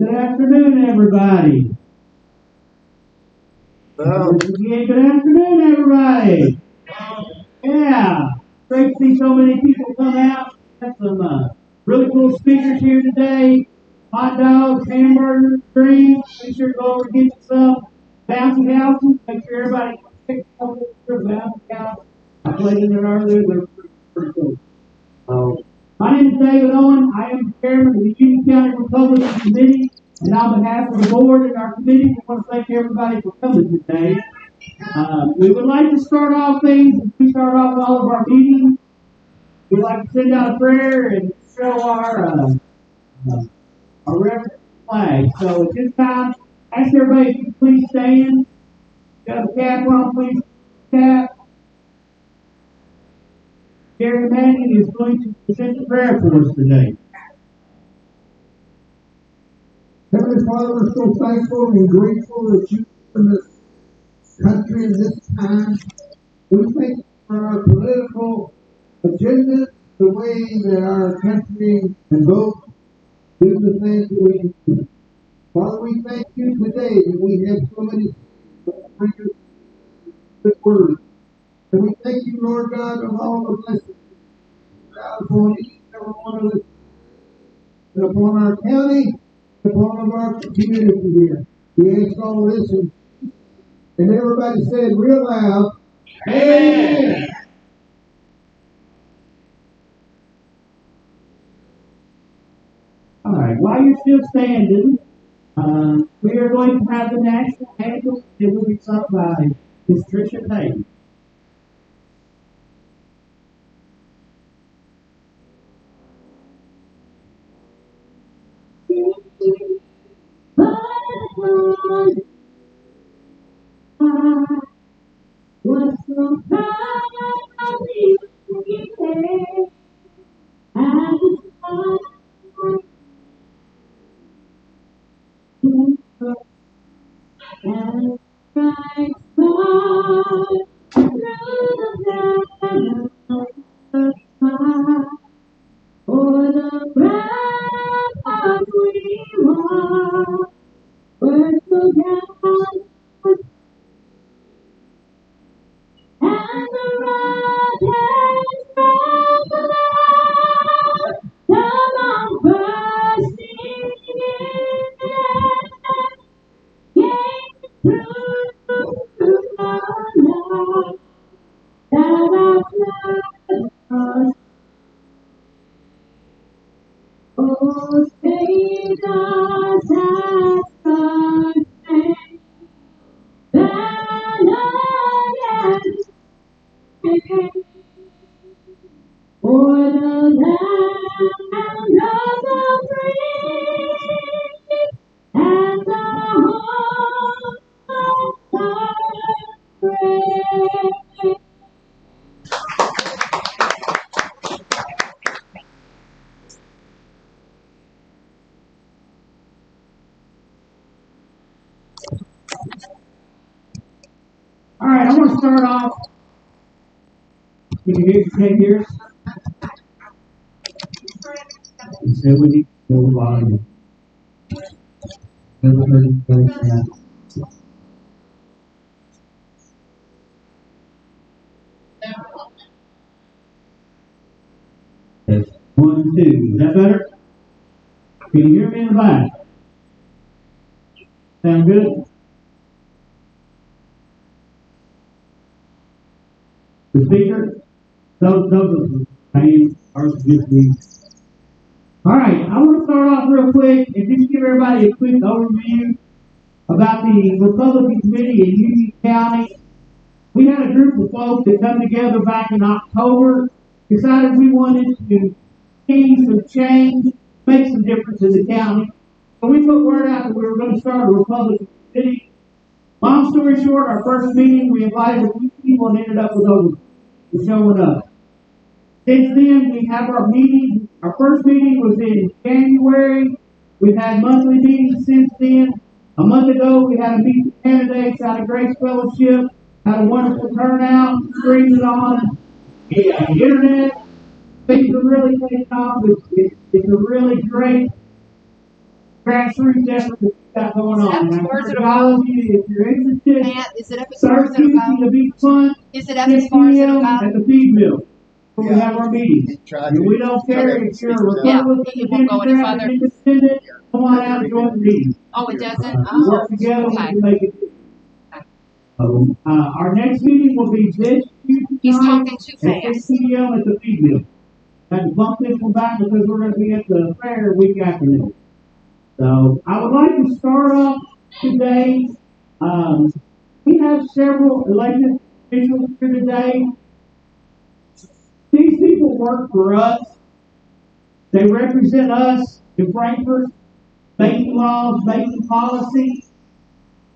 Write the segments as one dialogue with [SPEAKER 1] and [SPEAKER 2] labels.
[SPEAKER 1] Good afternoon, everybody. Once again, good afternoon, everybody. Yeah, great to see so many people come out. Got some really cool speakers here today. Hot dogs, hamburgers, drinks. Make sure to go over and get you some. Bouncy houses. Make sure everybody picks up their bouncy house. I played in it earlier. They're pretty cool. My name is David Owen. I am the chairman of the Union County Republican Committee. And on behalf of the board and our committee, we want to thank everybody for coming today. We would like to start off things, as we start off all of our meetings. We'd like to send out a prayer and show our reverence flag. So at this time, ask everybody if you please stand. Got a cap on, please cap. Gary Manning is going to present the prayer for us today.
[SPEAKER 2] Heavenly Father, we're so thankful and grateful that you in this country in this time. We thank you for our political agenda, the way that our country can vote, do the things that we do. Father, we thank you today that we have so many good words. And we thank you, Lord God, of all the blessings upon each and every one of us, and upon our county, upon our community here. We ask all this, and everybody said real loud, Amen.
[SPEAKER 1] All right, while you're still standing, we are going to have the national anthem. It will be sung by Miss Tricia Payne.
[SPEAKER 3] Was so proud of you today, and it's fun and bright star through the banner of sky, for the breath of we want, we're so down. And the rockets from the Lord come on bursting in, came through the night that I've lost. Oh, save us as the same, then again. For the land of the free and the home of the brave.
[SPEAKER 1] All right, I want to start off. Can you hear us? He said we need to go volume. Never heard it go down. That's 1, 2. Is that better? Can you hear me in the back? Sound good? The speaker? Those are good. All right, I want to start off real quick and just give everybody a quick overview about the Republican Committee in Union County. We had a group of folks that come together back in October, decided we wanted to see some change, make some difference in the county. So we put word out that we were going to start a Republican Committee. Long story short, our first meeting, we invited a few people and ended up with over showing up. Since then, we have our meetings. Our first meeting was in January. We've had monthly meetings since then. A month ago, we had a meeting with candidates out of Grace Fellowship. Had a wonderful turnout, streaming on the internet. Things are really taking off. It's a really great grassroots effort that we've got going
[SPEAKER 4] Is it
[SPEAKER 1] on.
[SPEAKER 4] up as
[SPEAKER 1] And I
[SPEAKER 4] far as
[SPEAKER 1] encourage
[SPEAKER 4] it'll
[SPEAKER 1] all
[SPEAKER 4] go?
[SPEAKER 1] of you, if you're interested,
[SPEAKER 4] Matt, is it up as far
[SPEAKER 1] start
[SPEAKER 4] as it'll
[SPEAKER 1] Tuesday
[SPEAKER 4] go?
[SPEAKER 1] to be fun.
[SPEAKER 4] Is it up
[SPEAKER 1] 6
[SPEAKER 4] as far as
[SPEAKER 1] p.m.
[SPEAKER 4] it'll
[SPEAKER 1] at
[SPEAKER 4] go?
[SPEAKER 1] the feed mill where we
[SPEAKER 5] Yeah.
[SPEAKER 1] have our meetings.
[SPEAKER 5] Try
[SPEAKER 1] And
[SPEAKER 5] to-
[SPEAKER 1] we don't
[SPEAKER 5] try
[SPEAKER 1] care
[SPEAKER 5] to
[SPEAKER 1] if you're a
[SPEAKER 5] speak to that.
[SPEAKER 4] Yeah,
[SPEAKER 1] Republican,
[SPEAKER 4] it won't go any
[SPEAKER 1] Democrat,
[SPEAKER 4] further.
[SPEAKER 1] Independent, come on out and join the meeting.
[SPEAKER 4] Oh, it doesn't?
[SPEAKER 1] We
[SPEAKER 4] Oh,
[SPEAKER 1] work together
[SPEAKER 4] okay.
[SPEAKER 1] to make it. Our next meeting will be this Tuesday
[SPEAKER 4] He's
[SPEAKER 1] night
[SPEAKER 4] talking too
[SPEAKER 1] at 6
[SPEAKER 4] fast.
[SPEAKER 1] p.m. at the feed mill. Had to bump this one back because we're going to be at the fair week afternoon. So I would like to start off today. We have several elected officials here today. These people work for us. They represent us in Frankfort, making laws, making policy,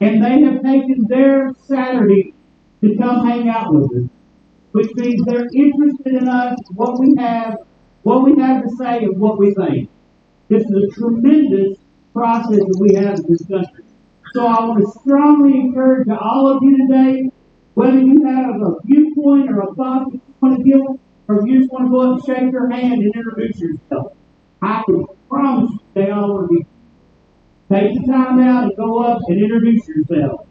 [SPEAKER 1] and they have taken their Saturday to come hang out with us, which means they're interested in us, what we have to say, and what we think. This is a tremendous process that we have in this country. So I want to strongly encourage all of you today, whether you have a viewpoint or a thought that you want to give, or if you just want to go up and shake your hand and introduce yourself. I can promise you they all want to be. Take the time out and go up and introduce yourself.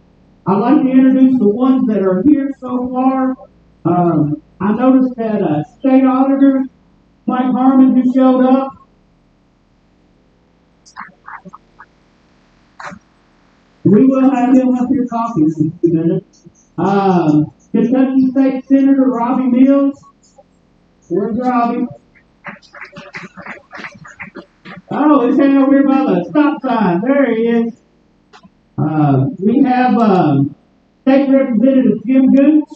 [SPEAKER 1] I'd like to introduce the ones that are here so far. I noticed that State Auditor Mike Harmon who showed up. We will have him up here talking in a few minutes. Kentucky State Senator Robbie Mills. Where's Robbie? Oh, he's hanging over here by the stop sign. There he is. We have State Representative Jim Gooch.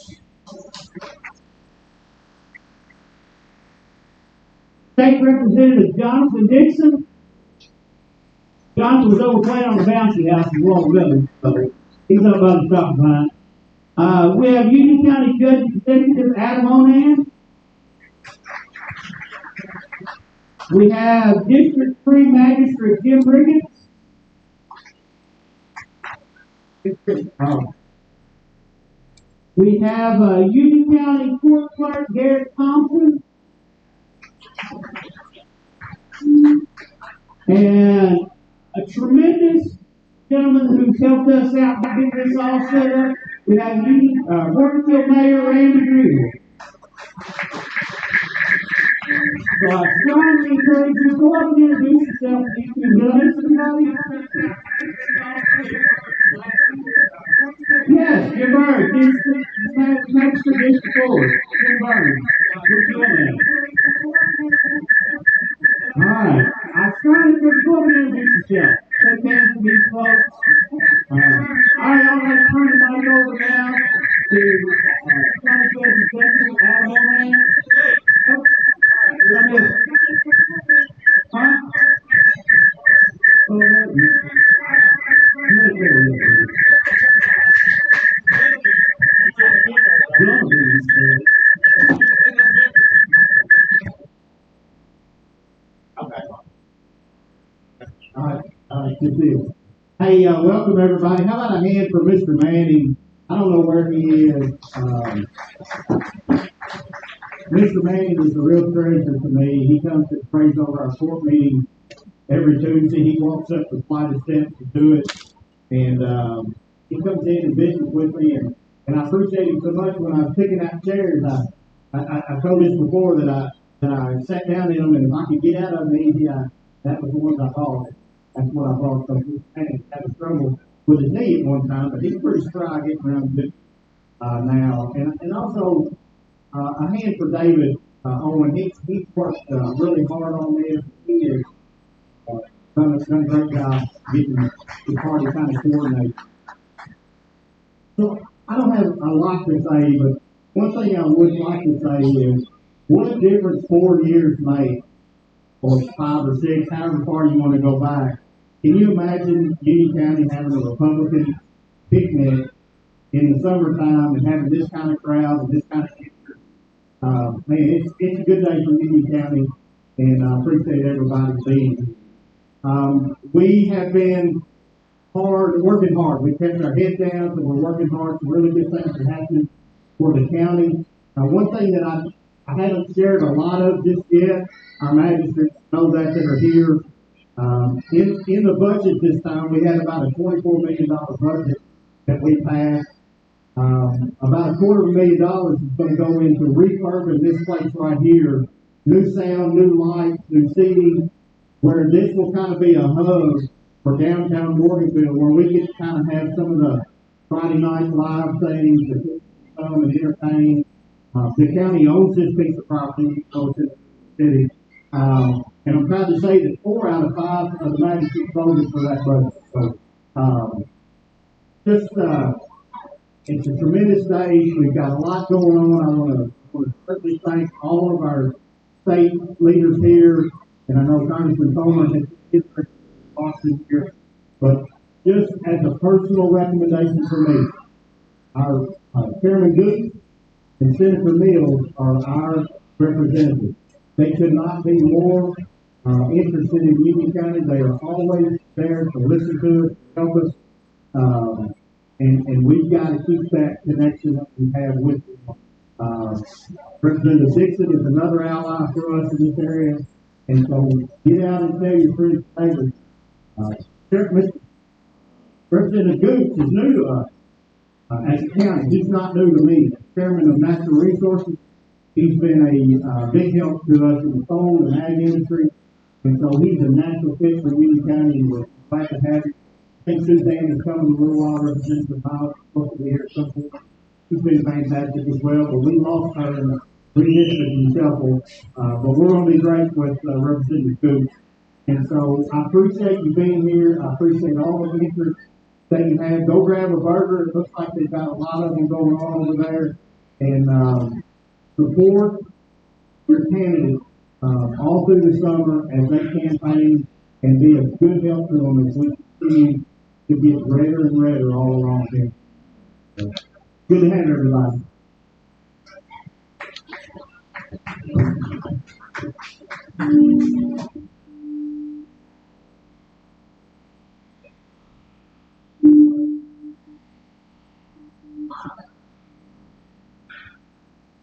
[SPEAKER 1] State Representative Jonathan Dixon. Jonathan was over playing on the bouncy house a while ago, so he's up by the stop sign. We have Union County Judge Executive Adam Onan. We have District 3 Magistrate Jim Riggins. We have Union County Court Clerk Garrett Thompson. And a tremendous gentleman who's helped us out to get this all set up. We have Porterfield Mayor Randy Greer. So I strongly encourage you to go up and introduce yourself. You can do it. Yes, Jim Burns. Next to this forward. Jim Burns. All right. I strongly encourage you to go up and introduce yourself. Shake hands with these folks. All right, I'd like to turn the mic over now to County Judge Executive Adam Onan. Huh? All right, good deal. Hey, welcome everybody. How about a hand for Mr. Manning? I don't know where he is. Mr. Manning is a real treasure to me. He comes and prays over our court meeting every Tuesday. He walks up the flight of steps to do it. And he comes in and visits with me. And I appreciate him so much. When I was picking out chairs, I told this before that I sat down in them, and if I could get out of them easy, that was the ones I bought. That's what I bought. So he had a struggle with his knee at one time, but he's pretty spry getting around to it now. And also, a hand for David Owen. He's worked really hard on this. He is done a great job getting the party kind of coordinated. So I don't have a lot to say, but one thing I would like to say is what a difference 4 years make, or 5 or 6, however far you want to go back. Can you imagine Union County having a Republican picnic in the summertime and having this kind of crowd and this kind of interest? Man, it's a good day for Union County, and I appreciate everybody being here. We have been working hard. We kept our head down, so we're working hard. Some really good things are happening for the county. One thing that I haven't shared a lot of just yet, our magistrates know that are here. In the budget this time, we had about a $24 million budget that we passed. About $250,000 is going to go into refurbing this place right here. New sound, new lights, new seating, where this will kind of be a hub for downtown Morganville, where we get to kind of have some of the Friday night live things that people come and entertain. The county owns this piece of property, so it's in the city. And I'm proud to say that 4 out of 5 of the 96 voted for that budget. So, it's a tremendous day. We've got a lot going on. I want to certainly thank all of our state leaders here, and I know Congressman Coleman has his Austin here. But just as a personal recommendation for me, our Chairman Goode and Senator Mills are our representatives. They could not be more interested in Union County. They are always there to listen to us, help us. And we've got to keep that connection that we have with them. Representative Dixon is another ally for us in this area. And so get out and tell your friends and neighbors. Representative Gooch is new to us as a county. He's not new to me. As chairman of Natural Resources, he's been a big help to us in the phone and ag industry. And so he's a natural fit for Union County, and we're glad to have him. I think Suzanne is coming a little while, representing Miles, supposed to be here at some point. She's been fantastic as well, but we lost her in the redistricting shuffle. But we're going to be great with Representative Gooch. And so I appreciate you being here. I appreciate all the interest that you have. Go grab a burger. It looks like they've got a lot of them going on over there. And support your candidates all through the summer as they campaign, and be a good help to them as we continue to get redder and redder all around here. So, good to have everybody.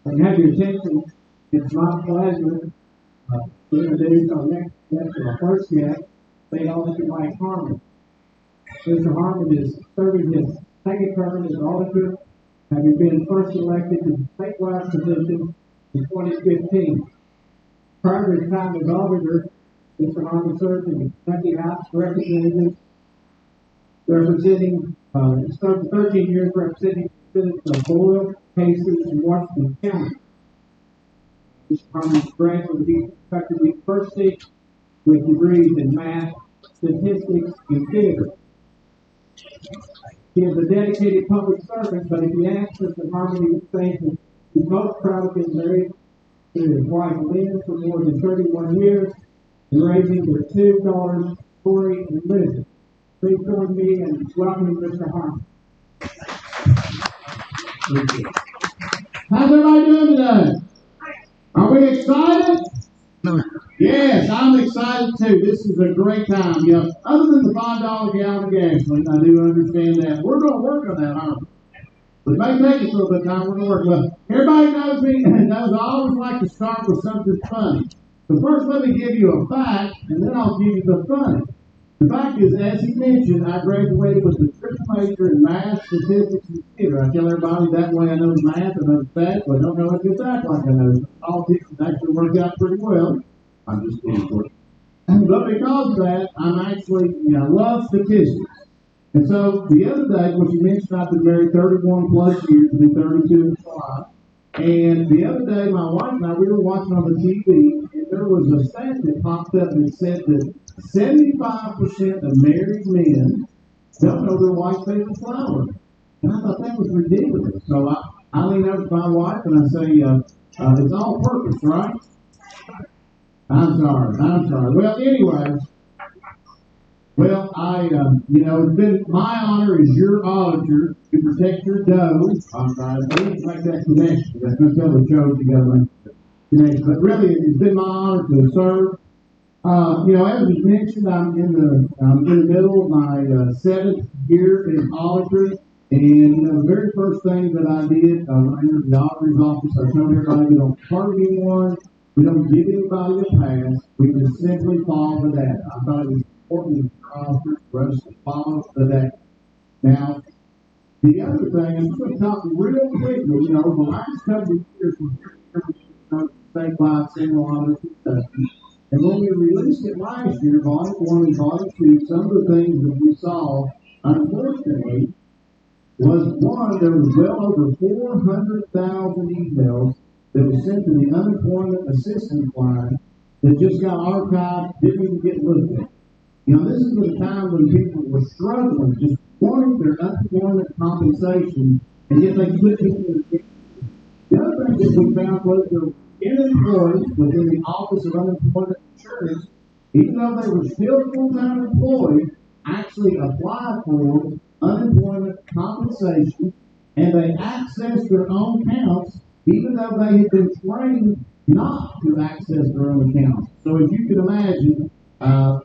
[SPEAKER 1] And have your attention. It's my pleasure to introduce our next guest, our first guest, State Auditor Mike Harmon. Mr. Harmon is serving his second term as auditor, having been first elected to the statewide position in 2015. Prior to his time as auditor, Mr. Harmon served in the Kentucky House of Representatives, he served 13 years representing the citizens of Boyle, Casey, and Washington County. Mr. Harmon graduated from Kentucky University with degrees in math, statistics, and theater. He is a dedicated public servant, but if you ask Mr. Harmon, he would say that he's most proud of being married to his wife Lynn for more than 31 years and raising their 2 daughters, Tori and Liz. Please join me in welcoming Mr. Harmon. How's everybody doing today? Are we excited? Yes, I'm excited too. This is a great time. You know, other than the $5 gallon of gasoline, I do understand that. We're going to work on that, aren't we? It may take us a little bit of time. We're going to work. Well, everybody knows me, knows I always like to start with something funny. So first, let me give you a fact, and then I'll give you the funny. The fact is, as he mentioned, I graduated with a triple major in math, statistics, and theater. I tell everybody that way I know the math, I know the facts, but I don't know if it's act like I know. Politics actually worked out pretty well. I'm just kidding for it. But because of that, I'm actually, I love statistics. And so the other day, what you mentioned, I've been married 31 plus years, I'll be 32 in July. And the other day, my wife and I, we were watching on the TV, and there was a stat that popped up and said that 75% of married men don't know their wife's favorite flower. And I thought that was ridiculous. So I lean over to my wife and I say, it's all purpose, right? I'm sorry. Well, anyways, it's been my honor as your auditor to protect your dough. I'm sorry, I didn't make that connection. That's going to tell the joke together. But really, it's been my honor to serve. As was mentioned, I'm in the middle of my 7th year as auditor. And the very first thing that I did when I entered the auditor's office, I told everybody we don't target anyone. We don't give anybody a pass. We just simply follow the data. I thought it was important for us to follow the data. Now, the other thing, I'm going to talk real quickly, the last couple of years, we're statewide single audit discussion. And when we released it last year, Audit 1 and Audit 2, some of the things that we saw, unfortunately, was one, there was well over 400,000 emails that was sent to the unemployment assistance line that just got archived, didn't even get looked at. This is at a time when people were struggling, just wanting their unemployment compensation, and yet they couldn't even get it. The other thing that we found was there were unemployed within the Office of Unemployment Insurance, even though they were still full-time employed, actually applied for unemployment compensation, and they accessed their own accounts, even though they had been trained not to access their own accounts. So as you can imagine,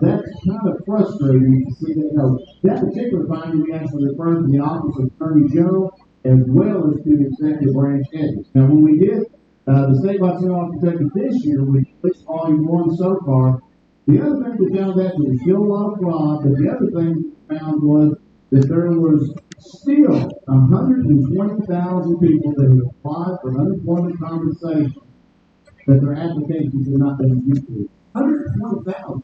[SPEAKER 1] that's kind of frustrating to see that. That particular finding we actually referred to the Office of Attorney General as well as to the Executive Branch Ethics. Now, when we did the statewide single audit detective this year, which is volume 1 so far, the other thing we found that there was still a lot of fraud, but the other thing we found was that there was still 120,000 people that had applied for unemployment compensation that their applications were not being used to. 120,000.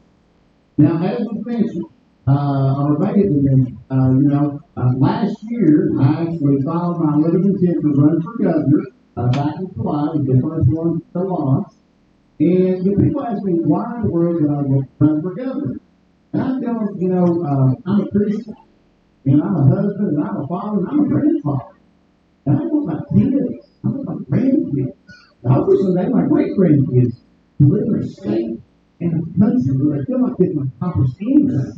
[SPEAKER 1] Now, as we mentioned, or maybe mentioned, last year I actually filed my letter of intent to run for governor back in July, the first one to launch. And the people ask me, why in the world did I run for governor? And I tell them, I'm a Christian, and I'm a husband, and I'm a father, and I'm a grandfather. And I want my kids, I want my grandkids. I hope someday my great-grandkids to live in a state and a country where they feel like they can accomplish anything.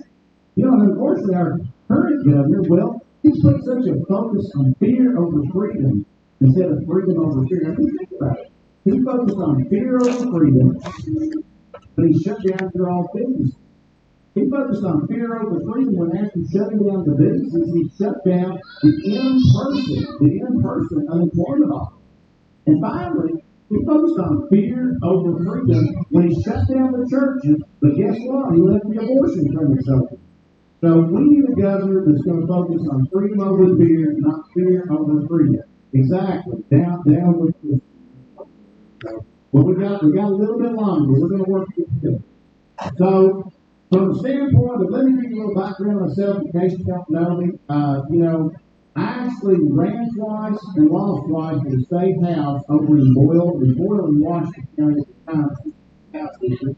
[SPEAKER 1] And unfortunately, our current governor, he's put such a focus on fear over freedom instead of freedom over fear. Now, think about it. He focused on fear over freedom, but he shut down their all businesses. He focused on fear over freedom when after shutting down the businesses, he shut down the in-person unemployment office. And finally, he focused on fear over freedom when he shut down the churches, but guess what? He left the abortion clinics open. So we need a governor that's going to focus on freedom over fear, not fear over freedom. Exactly. Down with this. Well, we got a little bit longer. We're going to work with it. So, from the standpoint of, let me give you a little background on myself in case you don't know me. I actually ran twice and lost twice for the state house over in Boyle in Washington County at the time.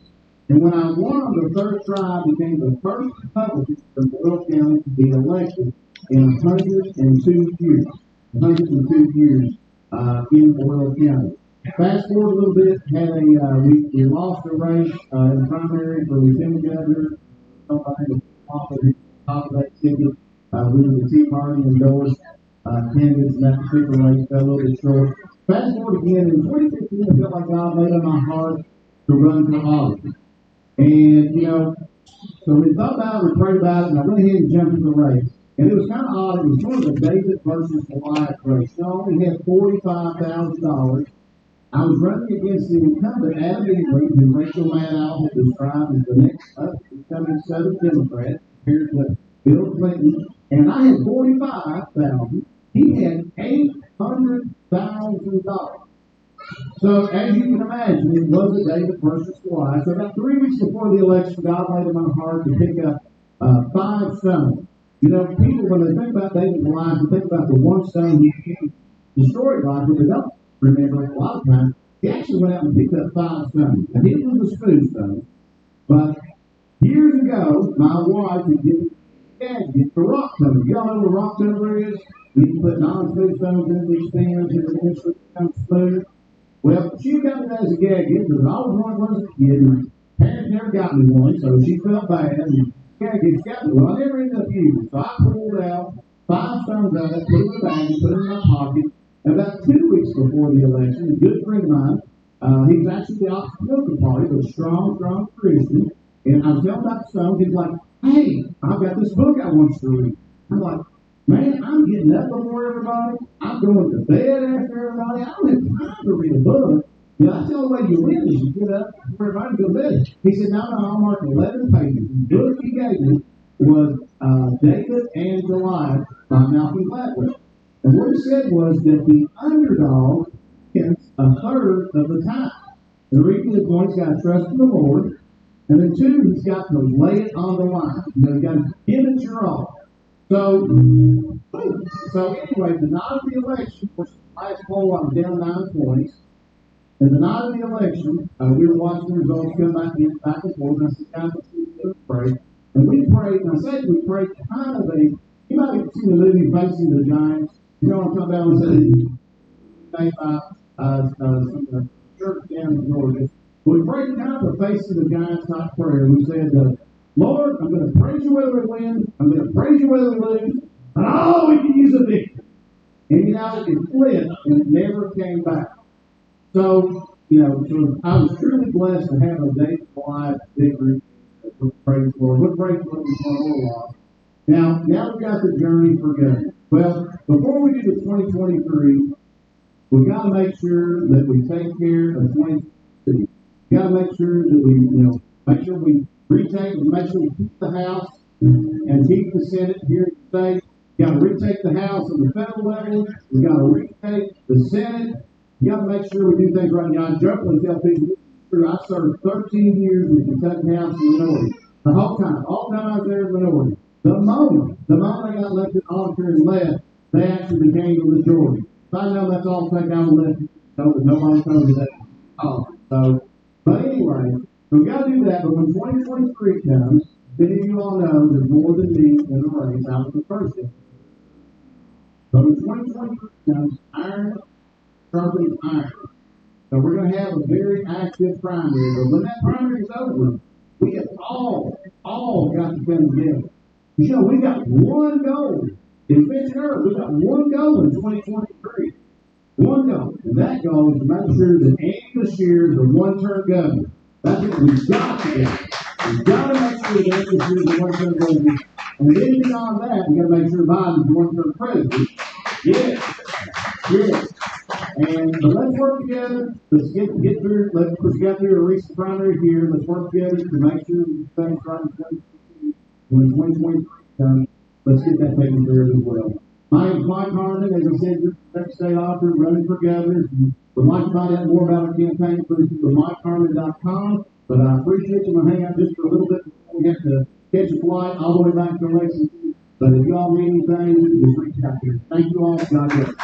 [SPEAKER 1] And when I won the third try, I became the first Republican from Boyle County to be elected in 102 years. 102 years in Boyle County. Fast forward a little bit, we lost a race in the primary for lieutenant governor. Somebody off of that ticket. We were the Tea Party endorsed candidates in that particular race, fell a little bit short. Fast forward again, in 2015, I felt like God laid on my heart to run for office. And, so we thought about it, we prayed about it, and I went ahead and jumped into the race. And it was kind of odd. It was sort of a David versus Goliath race. I only had $45,000. I was running against the incumbent, Adam Eagley, who Rachel Maddow had described as the next upcoming Southern Democrat, compared to Bill Clinton. And I had $45,000. He had $800,000. So, as you can imagine, it was a David versus Goliath. So, about 3 weeks before the election, God laid in my heart to pick up 5 stones. People, when they think about David and Goliath, they think about the one stone he destroyed Goliath, but they don't remember a lot of times. He actually went out and picked up 5 stones. And it was a spoon stone. But years ago, my wife would get the rock tumbler. Y'all know what a rock tumbler is? You can put non-spoon stones in these things and it eventually becomes spoon. Well, she got me as a gag because I was one was a kid and parents never got me one, so she felt bad and gag got me one. I never ended up using it. So I pulled out 5 stones out of it, put it in the bag, and put it in my pocket. And about 2 weeks before the election, a good friend of mine, he was actually the Oxford Political Party, but a strong Christian. And I was telling about the stones. He's like, hey, I've got this book I want you to read. I'm like, man, I'm getting up before everybody. I'm going to bed after everybody. I don't have time to read a book. You know, that's the only way you win is you get up and everybody go bed. He said, no, I'll mark 11 pages. The book he gave me was David and Goliath by Malcolm Gladwell. And what he said was that the underdog gets a third of the time. The reason is one, he's got to trust in the Lord. And then two, he's got to lay it on the line. You know, he's got to give it your all. So anyway, the night of the election, which is the highest poll, I'm down 9 points. And the night of the election, we were watching the results come back and forth. And I said, guys, let's pray. And we prayed, and I said we prayed kind of you might have seen the movie Facing the Giants. You know what I'm talking about? We said it some church down in Georgia. We prayed kind of the Facing the Giants type prayer. We said, Lord, I'm going to praise you whether we win. I'm going to praise you whether we lose. And we can use a victory. And you know, it flipped and it never came back. So, you know, I was truly blessed to have a David Goliath victory. Praise the Lord. What praise the Lord for a little while. Now we've got the journey for God. Well, before we do the 2023, we've got to make sure that we take care of 2022. We've got to make sure that we, make sure we retake and make sure we keep the House and keep the Senate here in the state. We've got to retake the House on the federal level. We've got to retake the Senate. You got to make sure we do things right. Now, I jokingly tell people, I served 13 years in the Kentucky House of Minority. The whole time, all the time I was there in minority. The moment I got elected officer and left, they actually became the majority. If I know that's all the thing I was left, but nobody told me that. But anyway, so we got to do that. But when 2023 comes, many of you all know there's more than me in the race. I was the first one. So when 2023 comes, iron sharpens iron. So we're going to have a very active primary. But when that primary is over, we have all got to come together. You know, we got one goal. In Fish Earth, we got one goal in 2023. One goal. And that goal is to make sure that Andy Beshear is a one-term governor. That's what we've got to do. We've got to make sure that Andy Beshear is a one-term governor. And then beyond that, we've got to make sure Biden is a one-term president. Yes. And let's work together. Let's get through. Let's get through a recent primary here. Let's work together to make sure we things right in 2023. When 2023 comes, let's get that taken care of as well. My name is Mike Harmon. As I said, you're the state author running for governor. Would like to find out more about our campaign, please go to MikeHarmon.com. But I appreciate you. I'm going to hang out just for a little bit before we have to catch a flight all the way back to Lexington. But if you all need anything, just reach out here. Thank you all. God bless.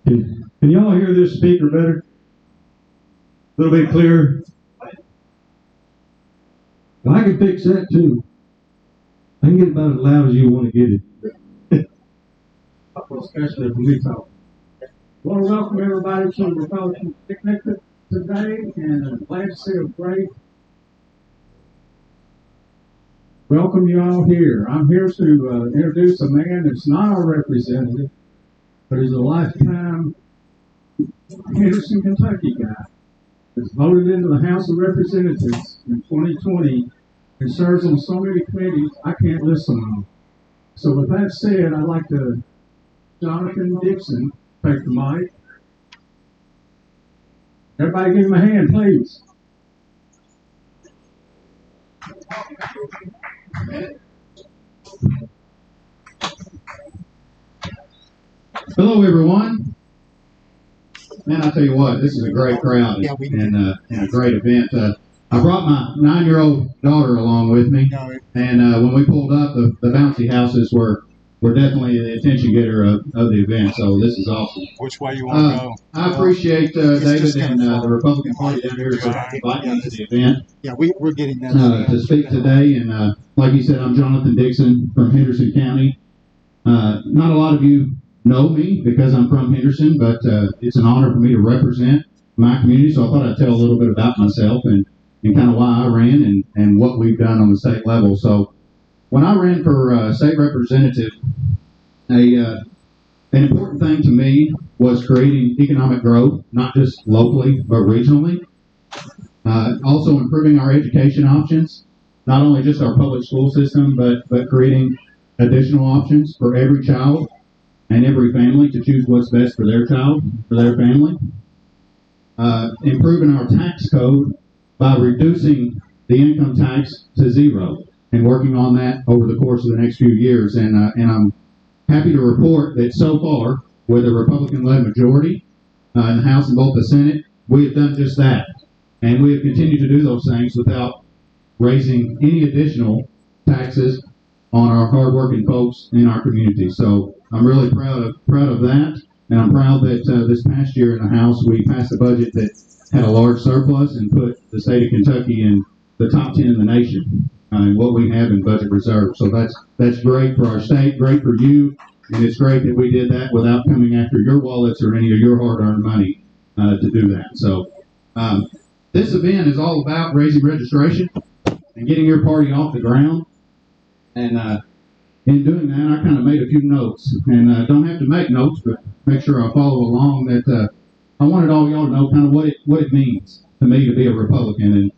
[SPEAKER 4] Can y'all hear this speaker better? A little bit clearer? Well, I can fix that too. I can get about as loud as you want to get it. Especially when we talk.
[SPEAKER 5] I want to welcome everybody to the Republican picnic today, and I'm glad to see a great welcome you all here. I'm here to introduce a man that's not our representative, but is a lifetime Henderson, Kentucky guy that's voted into the House of Representatives in 2020 and serves on so many committees I can't list them all. So with that said, I'd like to Jonathan Dixon take the mic. Everybody give him a hand, please.
[SPEAKER 6] Hello, everyone. Man, I tell you what, this is a great crowd and a great event. I brought my 9-year-old daughter along with me, and when we pulled up, the bouncy houses were definitely the attention getter of the event. So this is awesome.
[SPEAKER 7] Which way you want to go?
[SPEAKER 6] I appreciate David and the Republican Party down here for inviting me to the event.
[SPEAKER 7] Yeah, we're getting that
[SPEAKER 6] to speak today. And like you said, I'm Jonathan Dixon from Henderson County. Not a lot of you know me because I'm from Henderson, but it's an honor for me to represent my community. So I thought I'd tell a little bit about myself and kind of why I ran and what we've done on the state level. So when I ran for state representative, a An important thing to me was creating economic growth, not just locally, but regionally. Also improving our education options, not only just our public school system, but creating additional options for every child and every family to choose what's best for their child, for their family. Improving our tax code by reducing the income tax to zero and working on that over the course of the next few years. And I'm happy to report that so far, with a Republican-led majority in the House and both the Senate, we have done just that. And we have continued to do those things without raising any additional taxes on our hardworking folks in our community. So I'm really proud of that, and I'm proud that this past year in the House we passed a budget that had a large surplus and put the state of Kentucky in the top 10 in the nation in what we have in budget reserve. So that's great for our state, great for you, and it's great that we did that without coming after your wallets or any of your hard-earned money to do that. So this event is all about raising registration and getting your party off the ground. And in doing that, I kind of made a few notes. And don't have to make notes, but make sure I follow along. That I wanted all y'all to know kind of what it means to me to be a Republican. And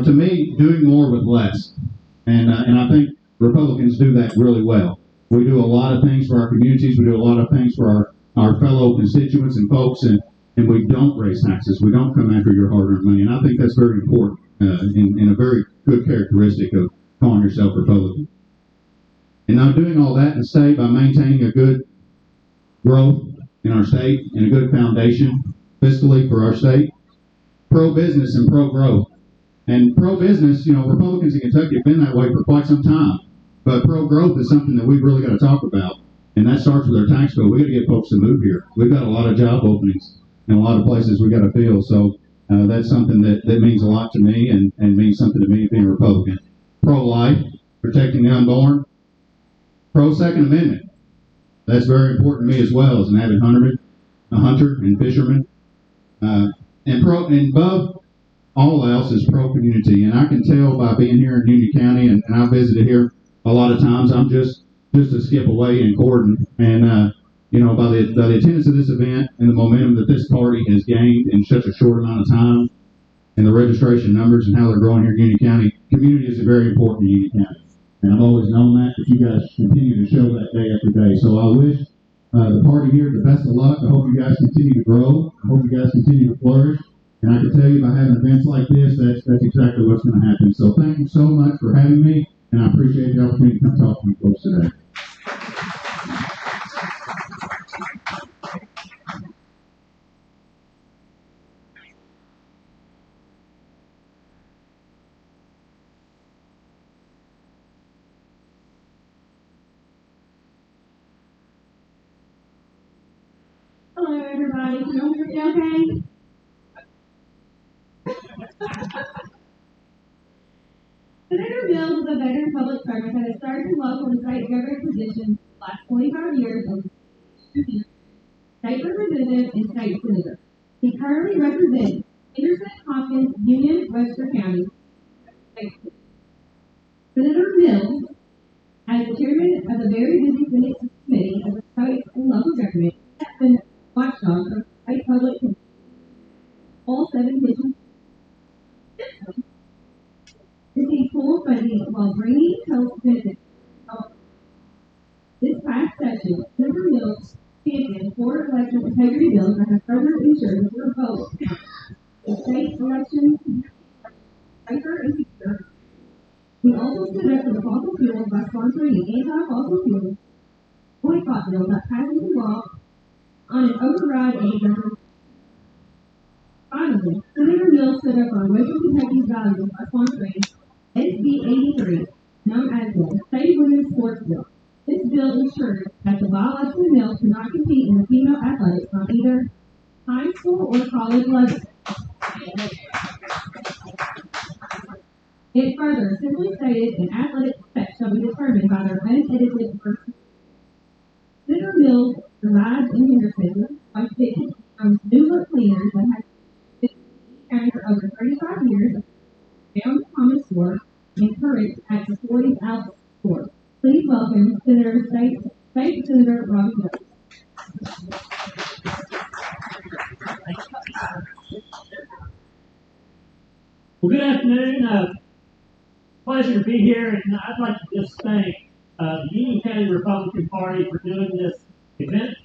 [SPEAKER 6] to me, doing more with less. And I think Republicans do that really well. We do a lot of things for our communities. We do a lot of things for our fellow constituents and folks. And we don't raise taxes. We don't come after your hard-earned money. And I think that's very important and a very good characteristic of calling yourself Republican. And now doing all that in the state by maintaining a good growth in our state and a good foundation fiscally for our state. Pro-business and pro-growth. And pro-business, Republicans in Kentucky have been that way for quite some time. But pro-growth is something that we've really got to talk about. And that starts with our tax code. We've got to get folks to move here. We've got a lot of job openings in a lot of places we got to fill. So that's something that means a lot to me and means something to me being a Republican. Pro-life, protecting the unborn. Pro-Second Amendment. That's very important to me as well as an avid hunter and fisherman. And above all else is pro-community. And I can tell by being here in Union County, and I visited here a lot of times, I'm just a skip away in Gordon. And by the attendance of this event and the momentum that this party has gained in such a short amount of time, and the registration numbers and how they're growing here in Union County, community is very important in Union County. And I've always known that, but you guys continue to show that day after day. So I wish the party here the best of luck. I hope you guys continue to grow. I hope you guys continue to flourish. And I can tell you by having events like this, that's exactly what's going to happen. So thank you so much for having me, and I appreciate the opportunity to come talk to you folks today.
[SPEAKER 3] Hello, everybody. Can you hear me okay? Senator Mills is a veteran public servant that has served in local and state government positions for the last 25 years as state representative and state senator. He currently represents Henderson, Hopkins, Union, Webster County. Senator Mills, as the chairman of the very busy Senate Committee of the State and Local Government, has been watchdog of state public all 7 kitchen systems. Receive full funding while bringing health benefits. This past session, Senator Mills championed 4 election integrity bills that have further ensured that your vote counts. The state elections safer and secure. We also stood up for the fossil fuels by sponsoring an anti-fossil fuel boycott bill that passes the law on an override of the government. Finally, Senator Mills stood up on Western Kentucky's values by sponsoring SB 83, known as the State Women's Sports Bill. This bill ensures that the biological males cannot compete in the female athletics on either high school or college level. It further simply stated an athletic spec shall be determined by their unedited birth. Senator Mills resides in Henderson, Kentucky, owns New Look Cleaners that has been county for over 35 years, found the common store and current at the 40th Outlet store. Please welcome State Senator Robbie Jones.
[SPEAKER 8] Well, good afternoon. Pleasure to be here, and I'd like to just thank the Union County Republican Party for doing this event.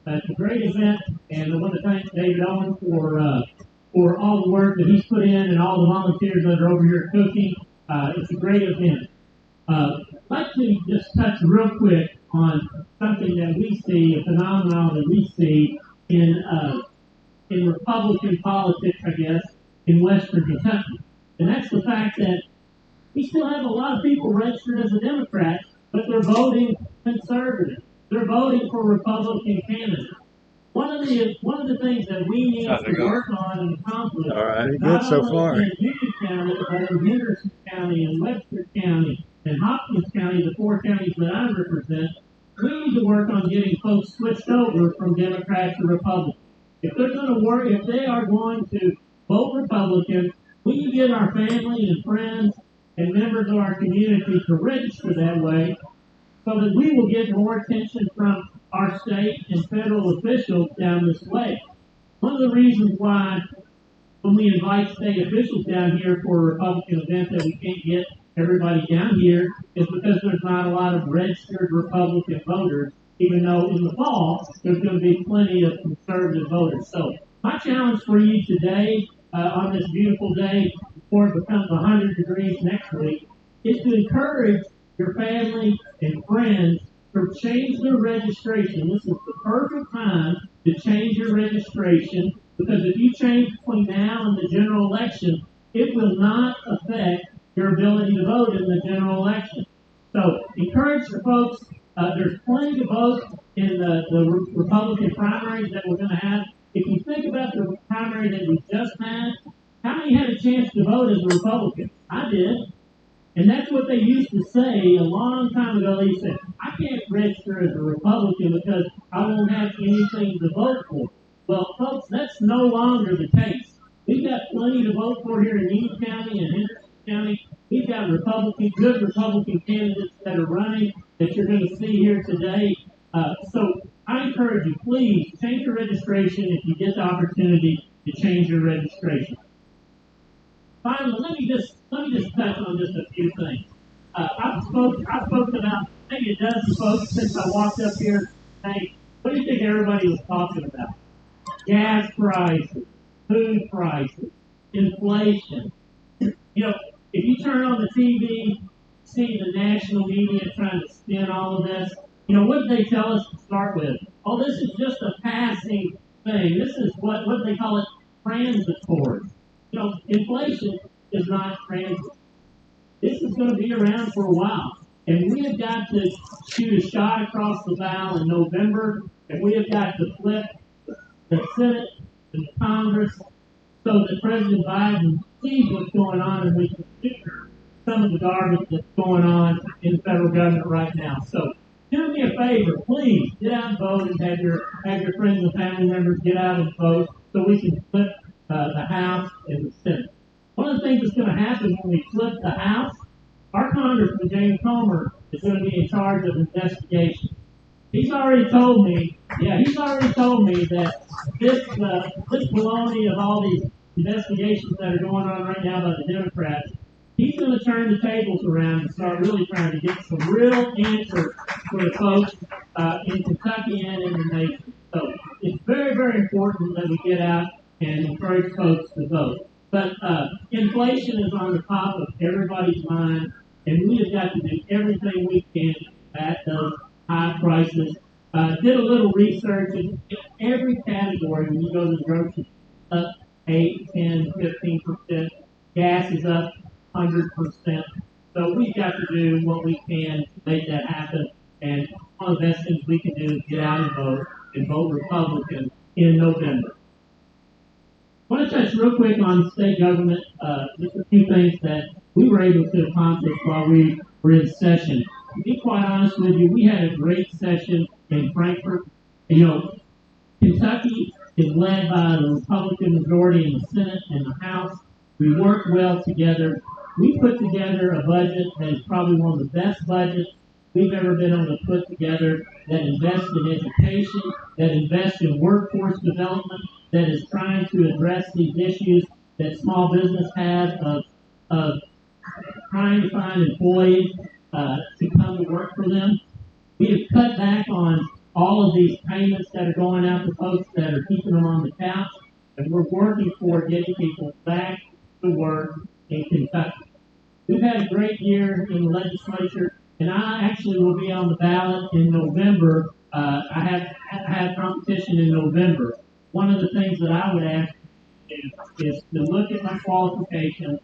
[SPEAKER 8] It's a great event, and I want to thank David Owen for all the work that he's put in and all the volunteers that are over here cooking. It's a great event. I'd like to just touch real quick on something that we see, a phenomenon that we see in Republican politics, I guess, in Western Kentucky. And that's the fact that we still have a lot of people registered as a Democrat, but they're voting conservative. They're voting for Republican candidates. One of the things that we need to work on and accomplish, not only in Union County, but in Henderson County and Webster County and Hopkins County, the 4 counties that I represent, we need to work on getting folks switched over from Democrats to Republicans. If they're going to work, if they are going to vote Republican, we need to get our family and friends and members of our community to register that way so that we will get more attention from our state and federal officials down this way. One of the reasons why when we invite state officials down here for a Republican event that we can't get everybody down here is because there's not a lot of registered Republican voters, even though in the fall there's going to be plenty of conservative voters. So my challenge for you today on this beautiful day before it becomes 100 degrees next week is to encourage your family and friends to change their registration. This is the perfect time to change your registration because if you change between now and the general election, it will not affect your ability to vote in the general election. So encourage the folks. There's plenty to vote in the Republican primaries that we're going to have. If you think about the primary that we just had, how many had a chance to vote as a Republican? I did. And that's what they used to say a long time ago. They said, I can't register as a Republican because I won't have anything to vote for. Well, folks, that's no longer the case. We've got plenty to vote for here in Union County and Henderson County. We've got good Republican candidates that are running that you're going to see here today. So I encourage you, please change your registration if you get the opportunity to change your registration. Finally, let me just touch on just a few things. I've spoken about maybe a dozen folks since I walked up here saying, what do you think everybody was talking about? Gas prices, food prices, inflation. You know, if you turn on the TV, see the national media trying to spin all of this, you know, what did they tell us to start with? Oh, this is just a passing thing. This is what they call it, transitory. You know, inflation is not transitory. This is going to be around for a while. And we have got to shoot a shot across the bow in November, and we have got to flip the Senate and the Congress so that President Biden sees what's going on and we can figure some of the garbage that's going on in the federal government right now. So do me a favor, please get out and vote and have your friends and family members get out and vote so we can flip the House and the Senate. One of the things that's going to happen when we flip the House, our Congressman James Comer is going to be in charge of investigation. He's already told me that this baloney of all these investigations that are going on right now by the Democrats, he's going to turn the tables around and start really trying to get some real answers for the folks in Kentucky and in the nation. So it's very, very important that we get out and encourage folks to vote. But inflation is on the top of everybody's mind, and we have got to do everything we can to combat those high prices. Did a little research, and in every category, when you go to the grocery, up 8, 10, 15%. Gas is up 100%. So we've got to do what we can to make that happen. And one of the best things we can do is get out and vote Republican in November. I want to touch real quick on state government, just a few things that we were able to accomplish while we were in session. To be quite honest with you, we had a great session in Frankfort. You know, Kentucky is led by the Republican majority in the Senate and the House. We work well together. We put together a budget that is probably one of the best budgets we've ever been able to put together. that invest in education, that invest in workforce development, that is trying to address these issues that small business has of trying to find employees to come to work for them. We have cut back on all of these payments that are going out to folks that are keeping them on the couch, and we're working for getting people back to work in Kentucky. We've had a great year in the legislature, and I actually will be on the ballot in November. I have competition in November. One of the things that I would ask is to look at my qualifications,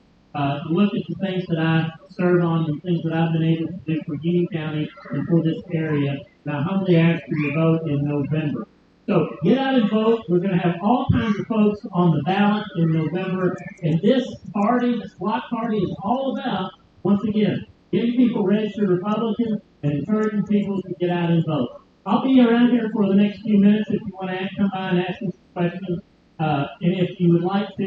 [SPEAKER 8] look at the things that I serve on, the things that I've been able to do for Union County and for this area. And I humbly ask for your vote in November. So get out and vote. We're going to have all kinds of folks on the ballot in November. And this party, this block party, is all about, once again, getting people registered Republicans and encouraging people to get out and vote. I'll be around here for the next few minutes if you want to come by and ask me some questions. And if you would like to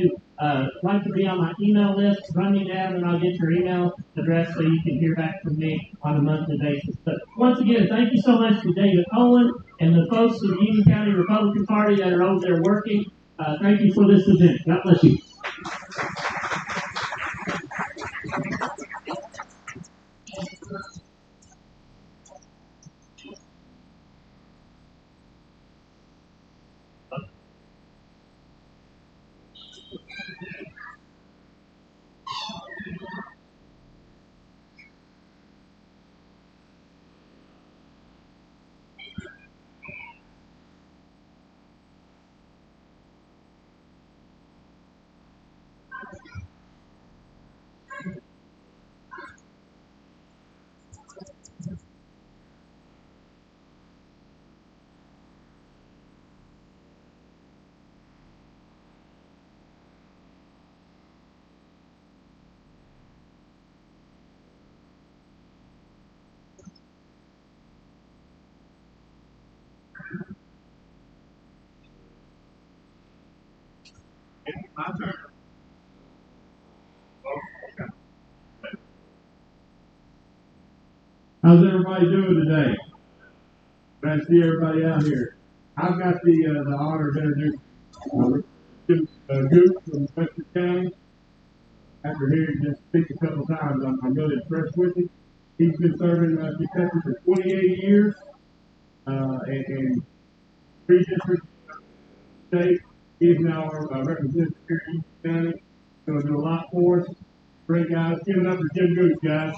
[SPEAKER 8] be on my email list, run me down and I'll get your email address so you can hear back from me on a monthly basis. But once again, thank you so much to David Owen and the folks of the Union County Republican Party that are over there working. Thank you for this event. God bless you.
[SPEAKER 5] My turn. How's everybody doing today? Glad to see everybody out here. I've got the honor to introduce Jim Goose from Western County. After hearing him speak a couple times, I'm really impressed with him. He's been serving Kentucky for 28 years in 3 different states. He's now representing here in Union County. Going to do a lot for us. Great guys. Give it up for Jim Goose, guys.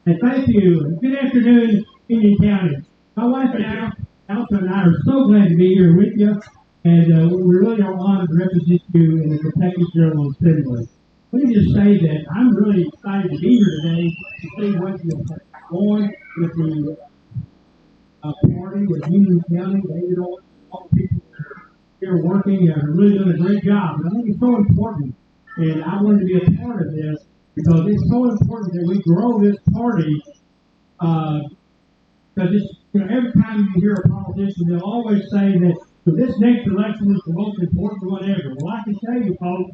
[SPEAKER 1] And thank you. Good afternoon, Union County. My wife and Alta and I are so glad to be here with you, and we really are honored to represent you in the Kentucky General Assembly. Let me just say that I'm really excited to be here today to see what you're going with the party with Union County. David Owen, all the people that are here working and are really doing a great job. And I think it's so important, and I wanted to be a part of this because it's so important that we grow this party. Because every time you hear a politician, they'll always say that this next election is the most important one ever. Well, I can tell you, folks,